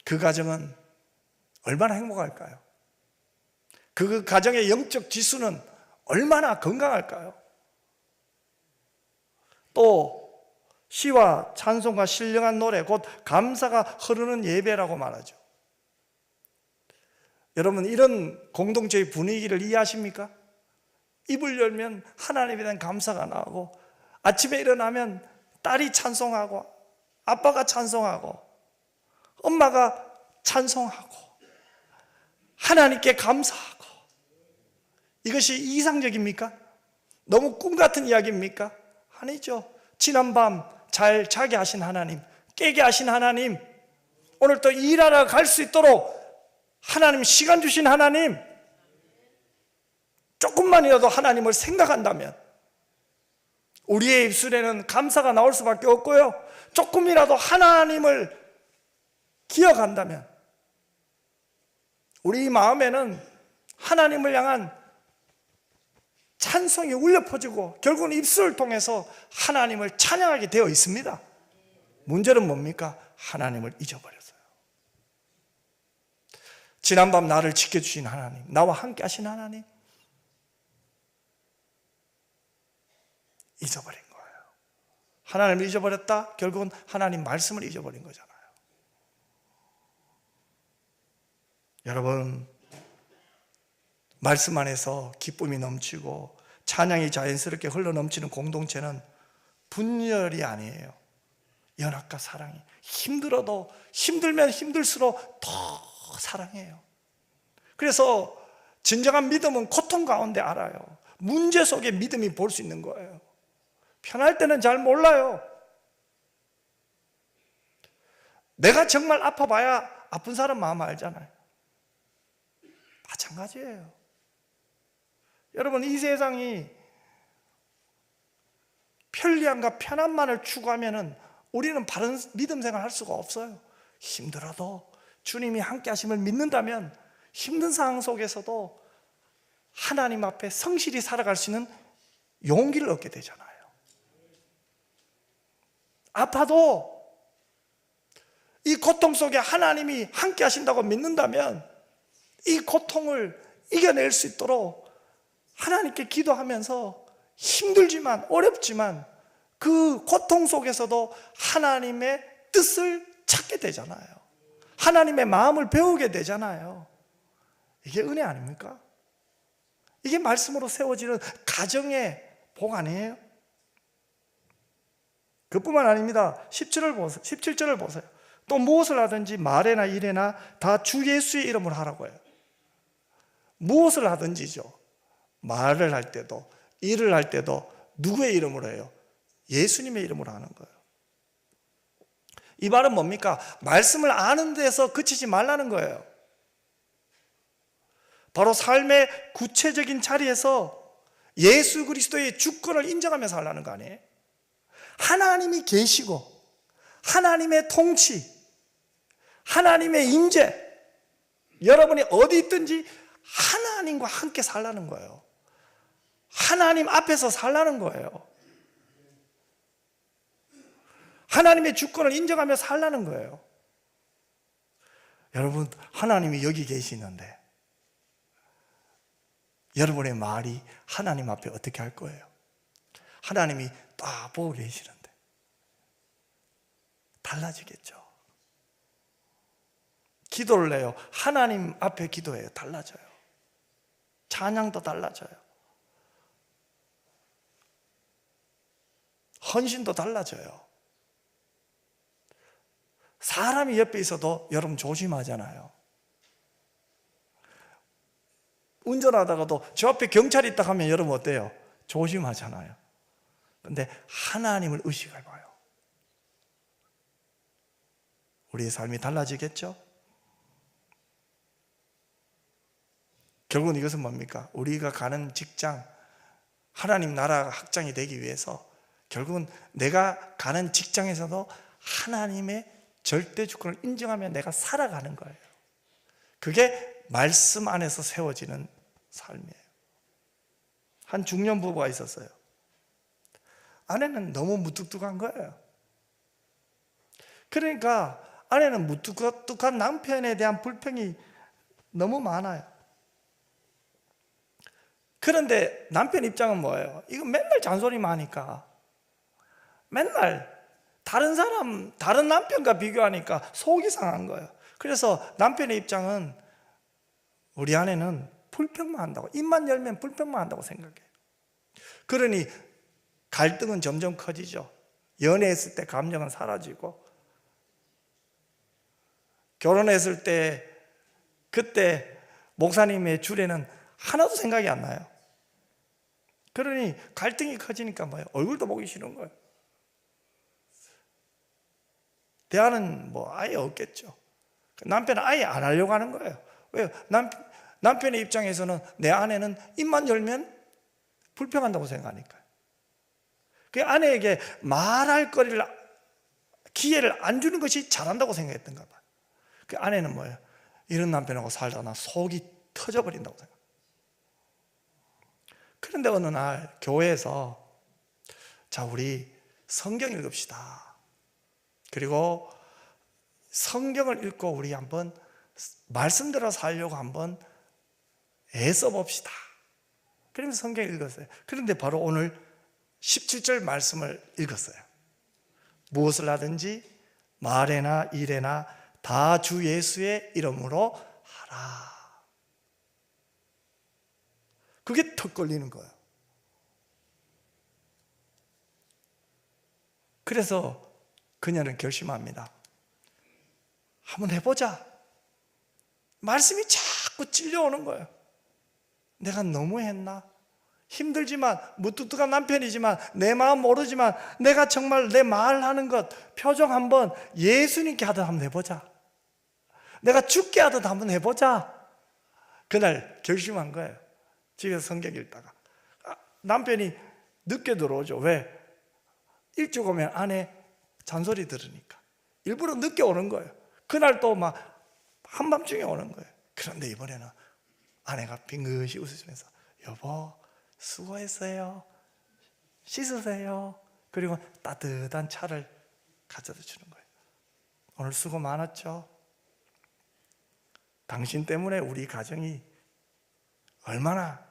그 가정은 얼마나 행복할까요? 그 가정의 영적 지수는 얼마나 건강할까요? 또 시와 찬송과 신령한 노래, 곧 감사가 흐르는 예배라고 말하죠. 여러분, 이런 공동체의 분위기를 이해하십니까? 입을 열면 하나님에 대한 감사가 나오고, 아침에 일어나면 딸이 찬송하고, 아빠가 찬송하고, 엄마가 찬송하고, 하나님께 감사하고. 이것이 이상적입니까? 너무 꿈 같은 이야기입니까? 아니죠. 지난밤 잘 자게 하신 하나님, 깨게 하신 하나님, 오늘 또 일하러 갈 수 있도록 하나님 시간 주신 하나님, 조금만이라도 하나님을 생각한다면 우리의 입술에는 감사가 나올 수밖에 없고요, 조금이라도 하나님을 기억한다면 우리 마음에는 하나님을 향한 찬송이 울려 퍼지고 결국은 입술을 통해서 하나님을 찬양하게 되어 있습니다. 문제는 뭡니까? 하나님을 잊어버렸어요. 지난밤 나를 지켜주신 하나님, 나와 함께 하신 하나님, 잊어버린 거예요. 하나님을 잊어버렸다? 결국은 하나님 말씀을 잊어버린 거잖아요. 여러분, 말씀 안에서 기쁨이 넘치고 찬양이 자연스럽게 흘러넘치는 공동체는 분열이 아니에요. 연합과 사랑이. 힘들어도 힘들면 힘들수록 더 사랑해요. 그래서 진정한 믿음은 고통 가운데 알아요. 문제 속에 믿음이 볼 수 있는 거예요. 편할 때는 잘 몰라요. 내가 정말 아파봐야 아픈 사람 마음 알잖아요. 마찬가지예요. 여러분, 이 세상이 편리함과 편안만을 추구하면 우리는 바른 믿음 생활 할 수가 없어요. 힘들어도 주님이 함께 하심을 믿는다면 힘든 상황 속에서도 하나님 앞에 성실히 살아갈 수 있는 용기를 얻게 되잖아요. 아파도 이 고통 속에 하나님이 함께 하신다고 믿는다면 이 고통을 이겨낼 수 있도록 하나님께 기도하면서 힘들지만 어렵지만 그 고통 속에서도 하나님의 뜻을 찾게 되잖아요. 하나님의 마음을 배우게 되잖아요. 이게 은혜 아닙니까? 이게 말씀으로 세워지는 가정의 복 아니에요? 그뿐만 아닙니다. 17절을 보세요. 또 무엇을 하든지 말에나 일에나 다 주 예수의 이름으로 하라고 해요. 무엇을 하든지죠. 말을 할 때도 일을 할 때도 누구의 이름으로 해요? 예수님의 이름으로 하는 거예요. 이 말은 뭡니까? 말씀을 아는 데서 그치지 말라는 거예요. 바로 삶의 구체적인 자리에서 예수 그리스도의 주권을 인정하면서 하려는 거 아니에요? 하나님이 계시고 하나님의 통치, 하나님의 임재, 여러분이 어디 있든지 하나님과 함께 살라는 거예요. 하나님 앞에서 살라는 거예요. 하나님의 주권을 인정하며 살라는 거예요. 여러분, 하나님이 여기 계시는데 여러분의 말이 하나님 앞에 어떻게 할 거예요? 하나님이 딱 보고 계시는데 달라지겠죠. 기도를 해요. 하나님 앞에 기도해요. 달라져요. 찬양도 달라져요. 헌신도 달라져요. 사람이 옆에 있어도 여러분 조심하잖아요. 운전하다가도 저 앞에 경찰이 있다 하면 여러분 어때요? 조심하잖아요. 근데 하나님을 의식해 봐요. 우리의 삶이 달라지겠죠? 결국은 이것은 뭡니까? 우리가 가는 직장, 하나님 나라가 확장이 되기 위해서 결국은 내가 가는 직장에서도 하나님의 절대 주권을 인정하며 내가 살아가는 거예요. 그게 말씀 안에서 세워지는 삶이에요. 한 중년 부부가 있었어요. 아내는 너무 무뚝뚝한 거예요. 그러니까 아내는 무뚝뚝한 남편에 대한 불평이 너무 많아요. 그런데 남편 입장은 뭐예요? 이거 맨날 잔소리만 하니까 맨날 다른 남편과 비교하니까 속이 상한 거예요. 그래서 남편의 입장은 우리 아내는 불평만 한다고, 입만 열면 불평만 한다고 생각해요. 그러니 갈등은 점점 커지죠. 연애했을 때 감정은 사라지고, 결혼했을 때 그때 목사님의 주례는 하나도 생각이 안 나요. 그러니 갈등이 커지니까 뭐예요? 얼굴도 보기 싫은 거예요. 대화는 뭐 아예 없겠죠. 남편은 아예 안 하려고 하는 거예요. 왜요? 남편의 입장에서는 내 아내는 입만 열면 불평한다고 생각하니까요. 그 아내에게 말할 거리를, 기회를 안 주는 것이 잘한다고 생각했던가 봐요. 그 아내는 뭐예요? 이런 남편하고 살다 나 속이 터져버린다고 생각해요. 그런데 어느 날 교회에서 자, 우리 성경 읽읍시다. 그리고 성경을 읽고 우리 한번 말씀대로 살려고 한번 애써 봅시다. 그러면서 성경 읽었어요. 그런데 바로 오늘 17절 말씀을 읽었어요. 무엇을 하든지 말에나 일에나 다 주 예수의 이름으로 하라. 그게 턱 걸리는 거예요. 그래서 그녀는 결심합니다. 한번 해보자. 말씀이 자꾸 찔려오는 거예요. 내가 너무했나? 힘들지만, 무뚝뚝한 남편이지만, 내 마음 모르지만 내가 정말 내 말하는 것, 표정 한번 예수님께 하듯 한번 해보자. 내가 죽게 하듯 한번 해보자. 그날 결심한 거예요. 집에서 성경 읽다가 남편이 늦게 들어오죠. 왜? 일찍 오면 아내 잔소리 들으니까 일부러 늦게 오는 거예요. 그날 또 막 한밤중에 오는 거예요. 그런데 이번에는 아내가 빙긋이 웃으면서 여보 수고했어요, 씻으세요. 그리고 따뜻한 차를 가져다 주는 거예요. 오늘 수고 많았죠? 당신 때문에 우리 가정이 얼마나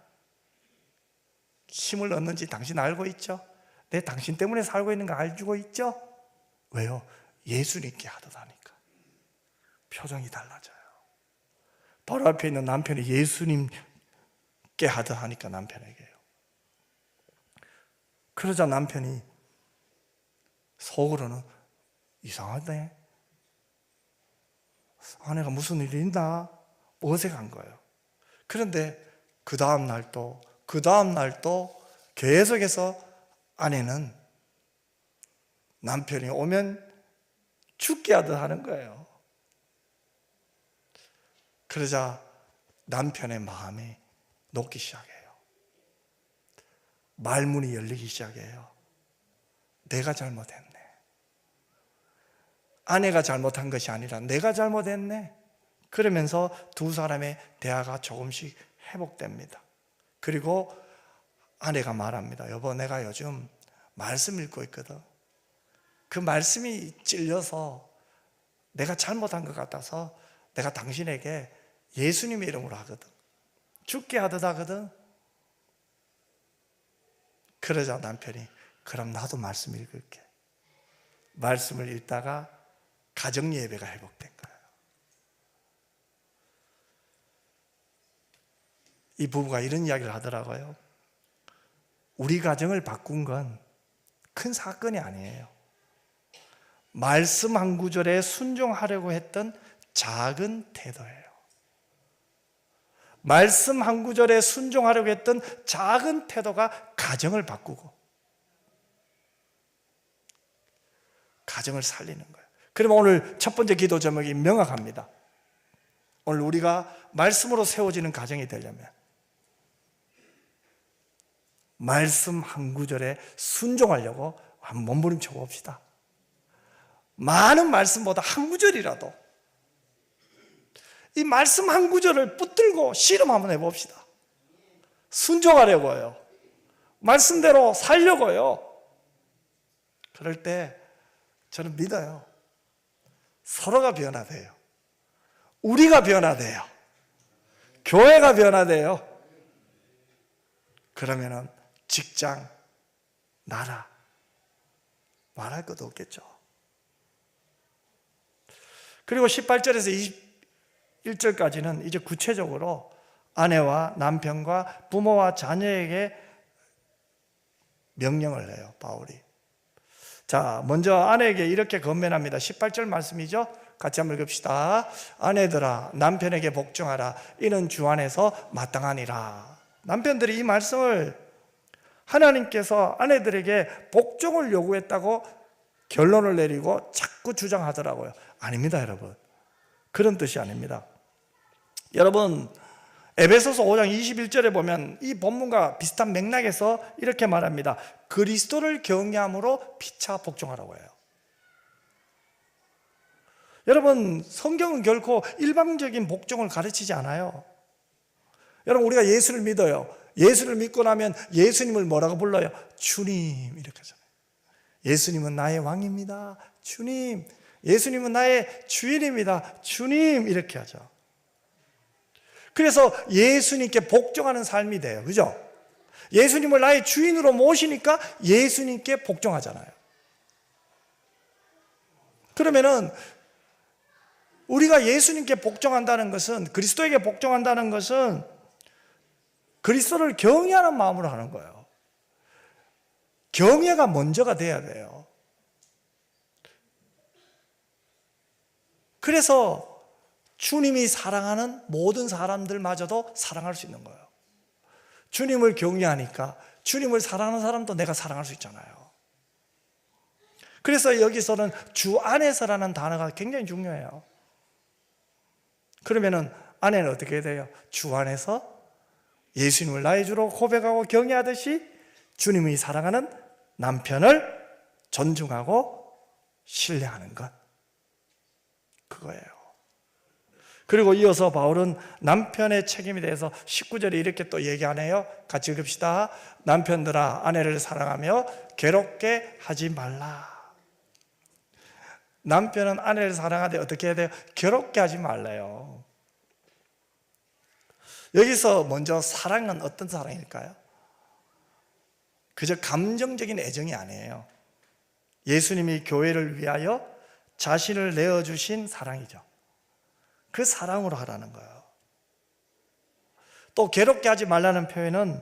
힘을 얻는지 당신 알고 있죠? 내 당신 때문에 살고 있는 거 알고 있죠? 왜요? 예수님께 하듯 하니까 표정이 달라져요. 바로 앞에 있는 남편이 예수님께 하듯 하니까 남편에게요. 그러자 남편이 속으로는 이상하네, 아내가 무슨 일이 있나 어색한 거예요. 그런데 그 다음 날도 계속해서 아내는 남편이 오면 죽게 하듯 하는 거예요. 그러자 남편의 마음이 녹기 시작해요. 말문이 열리기 시작해요. 내가 잘못했네. 아내가 잘못한 것이 아니라 내가 잘못했네. 그러면서 두 사람의 대화가 조금씩 회복됩니다. 그리고 아내가 말합니다. 여보, 내가 요즘 말씀 읽고 있거든. 그 말씀이 찔려서 내가 잘못한 것 같아서 내가 당신에게 예수님의 이름으로 하거든. 죽게 하듯 하거든. 그러자 남편이 그럼 나도 말씀 읽을게. 말씀을 읽다가 가정 예배가 회복된 거예요. 이 부부가 이런 이야기를 하더라고요. 우리 가정을 바꾼 건 큰 사건이 아니에요. 말씀 한 구절에 순종하려고 했던 작은 태도예요. 말씀 한 구절에 순종하려고 했던 작은 태도가 가정을 바꾸고 가정을 살리는 거예요. 그럼 오늘 첫 번째 기도 제목이 명확합니다. 오늘 우리가 말씀으로 세워지는 가정이 되려면 말씀 한 구절에 순종하려고 한번 몸부림쳐 봅시다. 많은 말씀보다 한 구절이라도 이 말씀 한 구절을 붙들고 실험 한번 해봅시다. 순종하려고요. 말씀대로 살려고요. 그럴 때 저는 믿어요. 서로가 변화돼요. 우리가 변화돼요. 교회가 변화돼요. 그러면은 직장, 나라 말할 것도 없겠죠. 그리고 18절에서 21절까지는 이제 구체적으로 아내와 남편과 부모와 자녀에게 명령을 해요, 바울이. 자, 먼저 아내에게 이렇게 건면합니다. 18절 말씀이죠. 같이 한번 읽읍시다. 아내들아, 남편에게 복종하라. 이는 주 안에서 마땅하니라. 남편들이 이 말씀을 하나님께서 아내들에게 복종을 요구했다고 결론을 내리고 자꾸 주장하더라고요. 아닙니다, 여러분. 그런 뜻이 아닙니다. 여러분, 에베소서 5장 21절에 보면 이 본문과 비슷한 맥락에서 이렇게 말합니다. 그리스도를 경외함으로 피차 복종하라고 해요. 여러분, 성경은 결코 일방적인 복종을 가르치지 않아요. 여러분, 우리가 예수를 믿어요. 예수를 믿고 나면 예수님을 뭐라고 불러요? 주님, 이렇게 하잖아요. 예수님은 나의 왕입니다. 주님. 예수님은 나의 주인입니다. 주님, 이렇게 하죠. 그래서 예수님께 복종하는 삶이 돼요. 그죠? 예수님을 나의 주인으로 모시니까 예수님께 복종하잖아요. 그러면은 우리가 예수님께 복종한다는 것은, 그리스도에게 복종한다는 것은 그리스도를 경외하는 마음으로 하는 거예요. 경외가 먼저가 돼야 돼요. 그래서 주님이 사랑하는 모든 사람들마저도 사랑할 수 있는 거예요. 주님을 경외하니까 주님을 사랑하는 사람도 내가 사랑할 수 있잖아요. 그래서 여기서는 주 안에서라는 단어가 굉장히 중요해요. 그러면은 아내는 어떻게 해야 돼요? 주 안에서 예수님을 나의 주로 고백하고 경외하듯이 주님이 사랑하는 남편을 존중하고 신뢰하는 것, 그거예요. 그리고 이어서 바울은 남편의 책임에 대해서 19절에 이렇게 또 얘기하네요. 같이 읽읍시다. 남편들아, 아내를 사랑하며 괴롭게 하지 말라. 남편은 아내를 사랑하되 어떻게 해야 돼요? 괴롭게 하지 말래요. 여기서 먼저 사랑은 어떤 사랑일까요? 그저 감정적인 애정이 아니에요. 예수님이 교회를 위하여 자신을 내어주신 사랑이죠. 그 사랑으로 하라는 거예요. 또 괴롭게 하지 말라는 표현은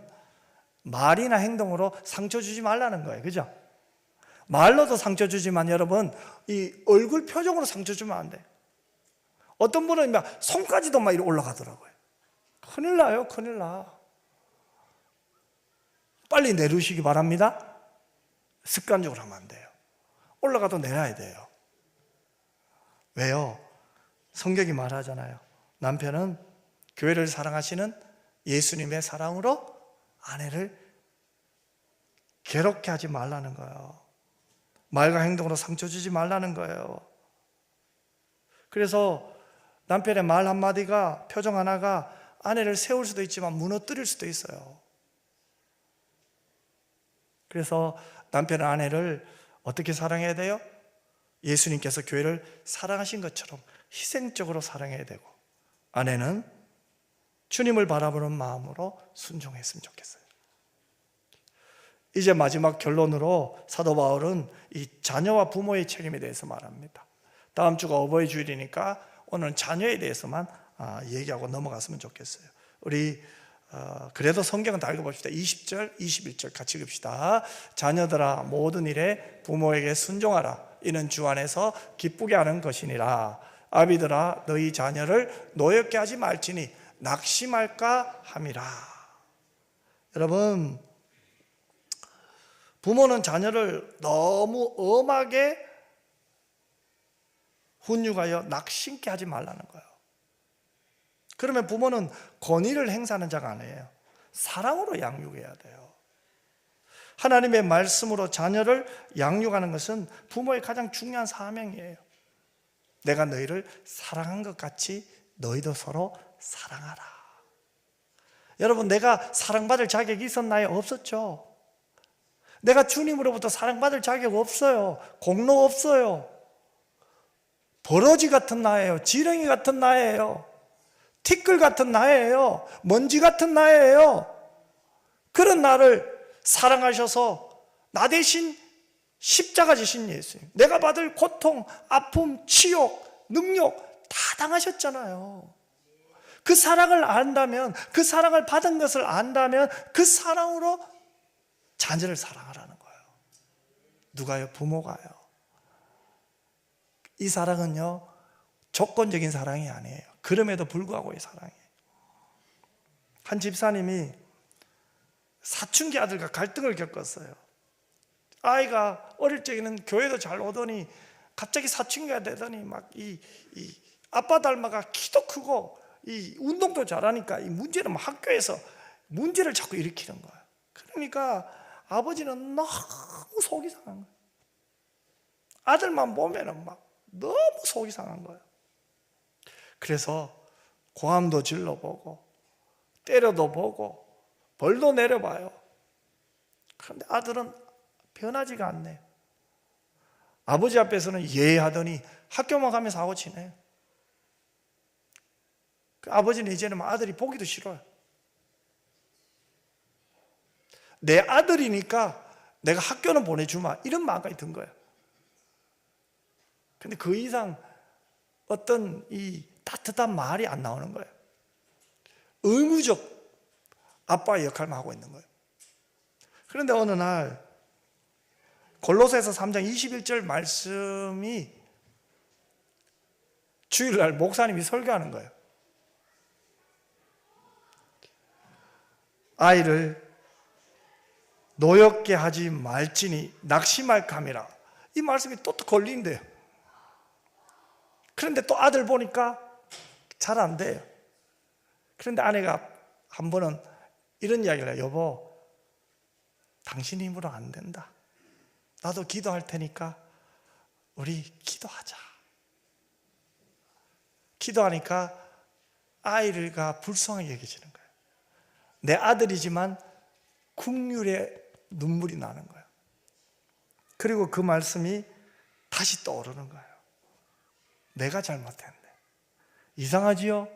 말이나 행동으로 상처 주지 말라는 거예요. 그죠? 말로도 상처 주지만 여러분, 이 얼굴 표정으로 상처 주면 안 돼. 어떤 분은 막 손까지도 막 이렇게 올라가더라고요. 큰일 나요, 큰일 나. 빨리 내려주시기 바랍니다. 습관적으로 하면 안 돼요. 올라가도 내려야 돼요. 왜요? 성경이 말하잖아요. 남편은 교회를 사랑하시는 예수님의 사랑으로 아내를 괴롭게 하지 말라는 거예요. 말과 행동으로 상처 주지 말라는 거예요. 그래서 남편의 말 한마디가, 표정 하나가 아내를 세울 수도 있지만 무너뜨릴 수도 있어요. 그래서 남편은 아내를 어떻게 사랑해야 돼요? 예수님께서 교회를 사랑하신 것처럼 희생적으로 사랑해야 되고, 아내는 주님을 바라보는 마음으로 순종했으면 좋겠어요. 이제 마지막 결론으로 사도 바울은 이 자녀와 부모의 책임에 대해서 말합니다. 다음 주가 어버이 주일이니까 오늘은 자녀에 대해서만 얘기하고 넘어갔으면 좋겠어요. 우리 그래도 성경은 다 읽어봅시다. 20절, 21절 같이 읽읍시다. 자녀들아, 모든 일에 부모에게 순종하라. 이는 주 안에서 기쁘게 하는 것이니라. 아비들아, 너희 자녀를 노엽게 하지 말지니 낙심할까 함이라. 여러분, 부모는 자녀를 너무 엄하게 훈육하여 낙심케 하지 말라는 거예요. 그러면 부모는 권위를 행사하는 자가 아니에요. 사랑으로 양육해야 돼요. 하나님의 말씀으로 자녀를 양육하는 것은 부모의 가장 중요한 사명이에요. 내가 너희를 사랑한 것 같이 너희도 서로 사랑하라. 여러분, 내가 사랑받을 자격이 있었나요? 없었죠. 내가 주님으로부터 사랑받을 자격 없어요. 공로 없어요. 버러지 같은 나예요. 지렁이 같은 나예요. 티끌 같은 나예요. 먼지 같은 나예요. 그런 나를 사랑하셔서 나 대신 십자가 지신 예수님, 내가 받을 고통, 아픔, 치욕, 능욕 다 당하셨잖아요. 그 사랑을 안다면, 그 사랑을 받은 것을 안다면 그 사랑으로 자녀를 사랑하라는 거예요. 누가요? 부모가요. 이 사랑은요, 조건적인 사랑이 아니에요. 그럼에도 불구하고의 사랑이에요. 한 집사님이 사춘기 아들과 갈등을 겪었어요. 아이가 어릴 적에는 교회도 잘 오더니 갑자기 사춘기가 되더니 막 이 아빠 닮아가 키도 크고 이 운동도 잘하니까 이 문제는 막 학교에서 문제를 자꾸 일으키는 거예요. 그러니까 아버지는 너무 속이 상한 거예요. 아들만 보면은 막 너무 속이 상한 거예요. 그래서 고함도 질러보고 때려도 보고 벌도 내려봐요. 그런데 아들은 변하지가 않네요. 아버지 앞에서는 예하더니 학교만 가면 사고 치네요. 그 아버지는 이제는 아들이 보기도 싫어요. 내 아들이니까 내가 학교는 보내주마, 이런 마음까지 든 거예요. 근데 그 이상 어떤 이 따뜻한 말이 안 나오는 거예요. 의무적 아빠의 역할만 하고 있는 거예요. 그런데 어느 날 골로새서 3장 21절 말씀이 주일날 목사님이 설교하는 거예요. 아이를 노엽게 하지 말지니 낙심할 감이라. 이 말씀이 또 걸린대요. 그런데 또 아들 보니까 잘 안 돼요. 그런데 아내가 한 번은 이런 이야기를 해요. 여보, 당신 힘으로 안 된다. 나도 기도할 테니까 우리 기도하자. 기도하니까 아이가 불쌍하게 여겨지는 거예요. 내 아들이지만 국률의 눈물이 나는 거예요. 그리고 그 말씀이 다시 떠오르는 거예요. 내가 잘못했네. 이상하지요?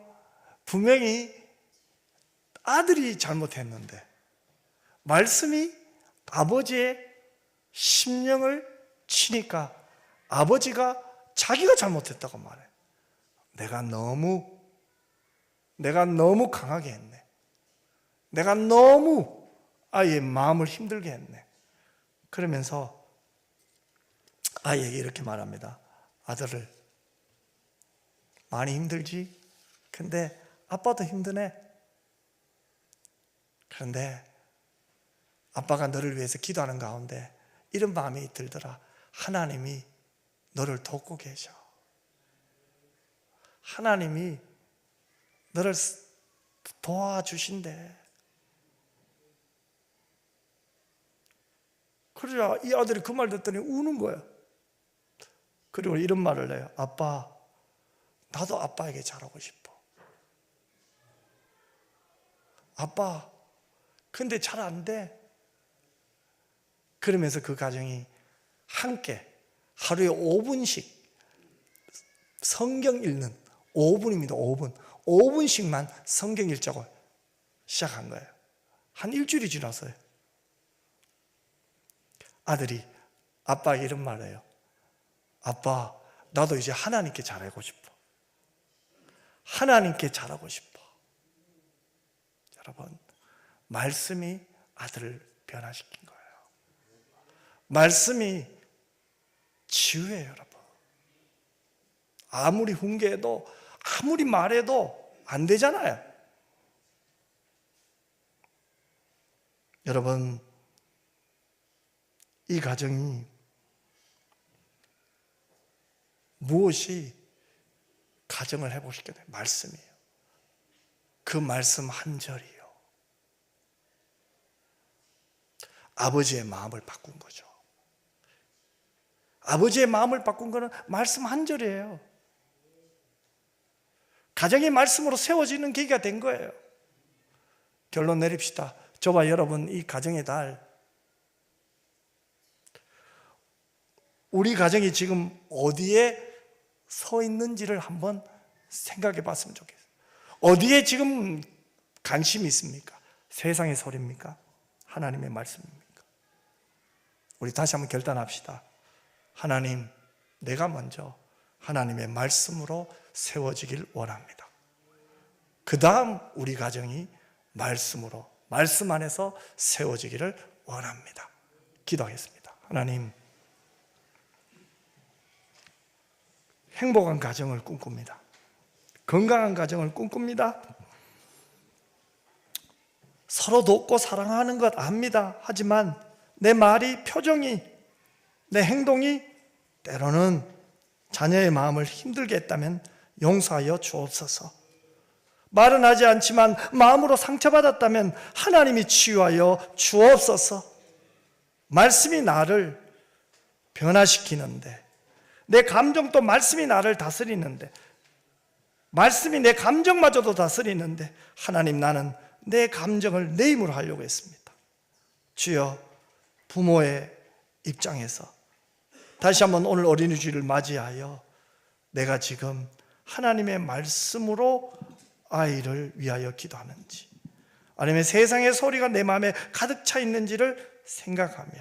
분명히 아들이 잘못했는데 말씀이 아버지의 심령을 치니까 아버지가 자기가 잘못했다고 말해요. 내가 너무 강하게 했네. 내가 너무 아이의 마음을 힘들게 했네. 그러면서 아이에게 이렇게 말합니다. 아들을, 많이 힘들지? 근데 아빠도 힘드네. 그런데 아빠가 너를 위해서 기도하는 가운데 이런 마음이 들더라. 하나님이 너를 돕고 계셔. 하나님이 너를 도와주신대. 그러자 이 아들이 그 말 듣더니 우는 거야. 그리고 이런 말을 해요. 아빠, 나도 아빠에게 잘하고 싶어. 아빠, 근데 잘 안 돼. 그러면서 그 가정이 함께 하루에 5분씩 성경 읽는, 5분입니다. 5분. 5분씩만 성경 읽자고 시작한 거예요. 한 일주일이 지났어요. 아들이 아빠에게 이런 말을 해요. 아빠, 나도 이제 하나님께 잘하고 싶어. 하나님께 잘하고 싶어. 여러분, 말씀이 아들을 변화시킨 거예요. 말씀이 치유예요, 여러분. 아무리 훈계해도, 아무리 말해도 안 되잖아요. 여러분, 이 가정이 무엇이 가정을 회복시켜야 돼요? 말씀이에요. 그 말씀 한 절이요. 아버지의 마음을 바꾼 거죠. 아버지의 마음을 바꾼 거는 말씀 한 절이에요. 가정이 말씀으로 세워지는 계기가 된 거예요. 결론 내립시다. 저와 여러분, 이 가정의 달, 우리 가정이 지금 어디에 서 있는지를 한번 생각해 봤으면 좋겠어요. 어디에 지금 관심이 있습니까? 세상의 소리입니까? 하나님의 말씀입니까? 우리 다시 한번 결단합시다. 하나님, 내가 먼저 하나님의 말씀으로 세워지길 원합니다. 그 다음 우리 가정이 말씀으로, 말씀 안에서 세워지기를 원합니다. 기도하겠습니다. 하나님, 행복한 가정을 꿈꿉니다. 건강한 가정을 꿈꿉니다. 서로 돕고 사랑하는 것 압니다. 하지만 내 말이, 표정이, 내 행동이 때로는 자녀의 마음을 힘들게 했다면 용서하여 주옵소서. 말은 하지 않지만 마음으로 상처받았다면 하나님이 치유하여 주옵소서. 말씀이 나를 변화시키는데, 내 감정도 말씀이 나를 다스리는데, 말씀이 내 감정마저도 다스리는데, 하나님, 나는 내 감정을 내 힘으로 하려고 했습니다. 주여, 부모의 입장에서 다시 한번 오늘 어린이 주일을 맞이하여 내가 지금 하나님의 말씀으로 아이를 위하여 기도하는지, 아니면 세상의 소리가 내 마음에 가득 차 있는지를 생각하며,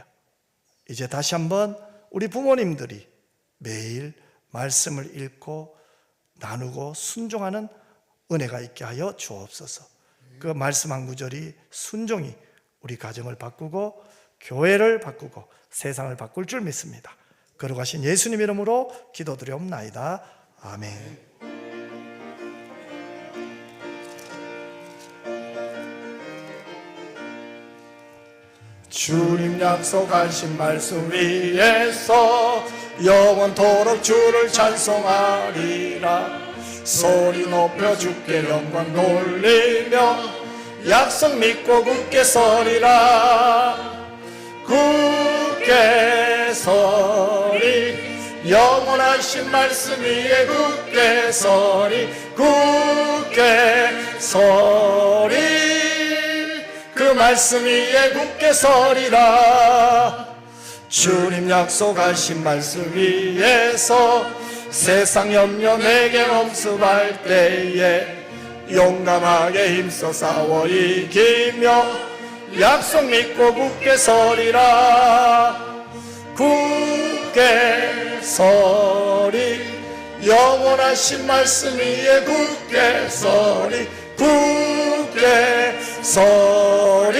이제 다시 한번 우리 부모님들이 매일 말씀을 읽고 나누고 순종하는 은혜가 있게 하여 주옵소서. 그 말씀 한 구절이 순종이 우리 가정을 바꾸고 교회를 바꾸고 세상을 바꿀 줄 믿습니다. 거룩하신 예수님 이름으로 기도드리옵나이다. 아멘. 주님 약속하신 말씀 위에서 영원토록 주를 찬송하리라. 소리 높여 주께 영광 돌리며 약속 믿고 굳게 서리라. 굳게 서리, 영원하신 말씀 위에 굳게 서리. 굳게 서리, 그 말씀 위에 굳게 서리라. 주님 약속하신 말씀 위에서 세상 염려 내게 엄습할 때에 용감하게 힘써 싸워 이기며 약속 믿고 굳게 서리라. 굳게 서리, 영원하신 말씀 위에 굳게 서리. 굳게 서리,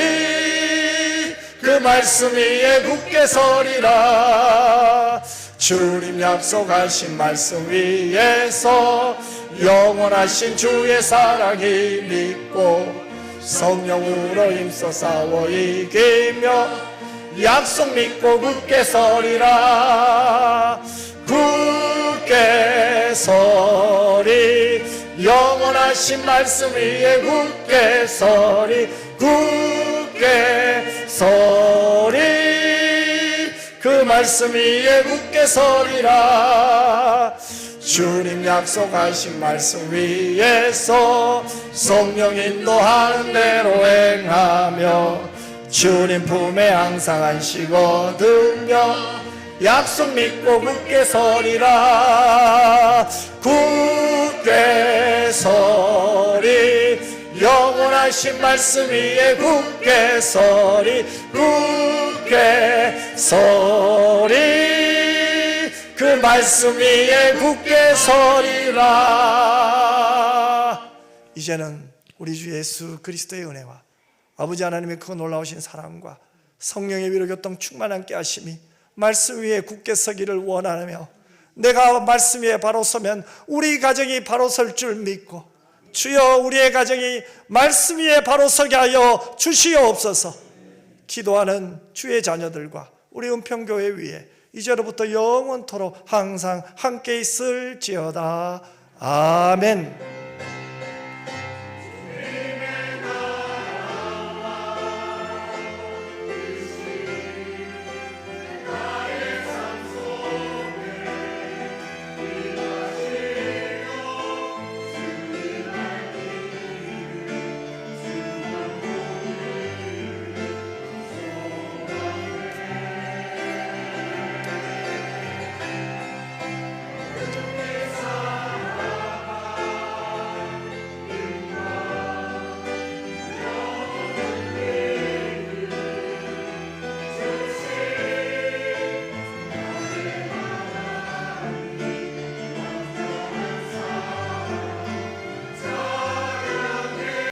그 말씀 위에 굳게 서리라. 주님 약속하신 말씀 위에서 영원하신 주의 사랑이 믿고 성령으로 힘써 싸워 이기며 약속 믿고 굳게 서리라. 굳게 서리, 영원하신 말씀 위에 굳게 서리. 굳게 서리, 그 말씀 위에 굳게 서리라. 주님 약속하신 말씀 위에서 성령 인도하는 대로 행하며 주님 품에 항상 안식 얻으며 약속 믿고 굳게 서리라. 굳게 서리, 영원하신 말씀 위에 굳게 서리. 굳게 서리, 그 말씀 위에 굳게 서리라. 이제는 우리 주 예수 그리스도의 은혜와 아버지 하나님의 그 놀라우신 사랑과 성령의 위로 교통 충만 함께 하심이 말씀 위에 굳게 서기를 원하며, 내가 말씀 위에 바로 서면 우리 가정이 바로 설 줄 믿고, 주여 우리의 가정이 말씀 위에 바로 서게 하여 주시옵소서. 기도하는 주의 자녀들과 우리 은평교회 위에 이제로부터 영원토록 항상 함께 있을지어다. 아멘.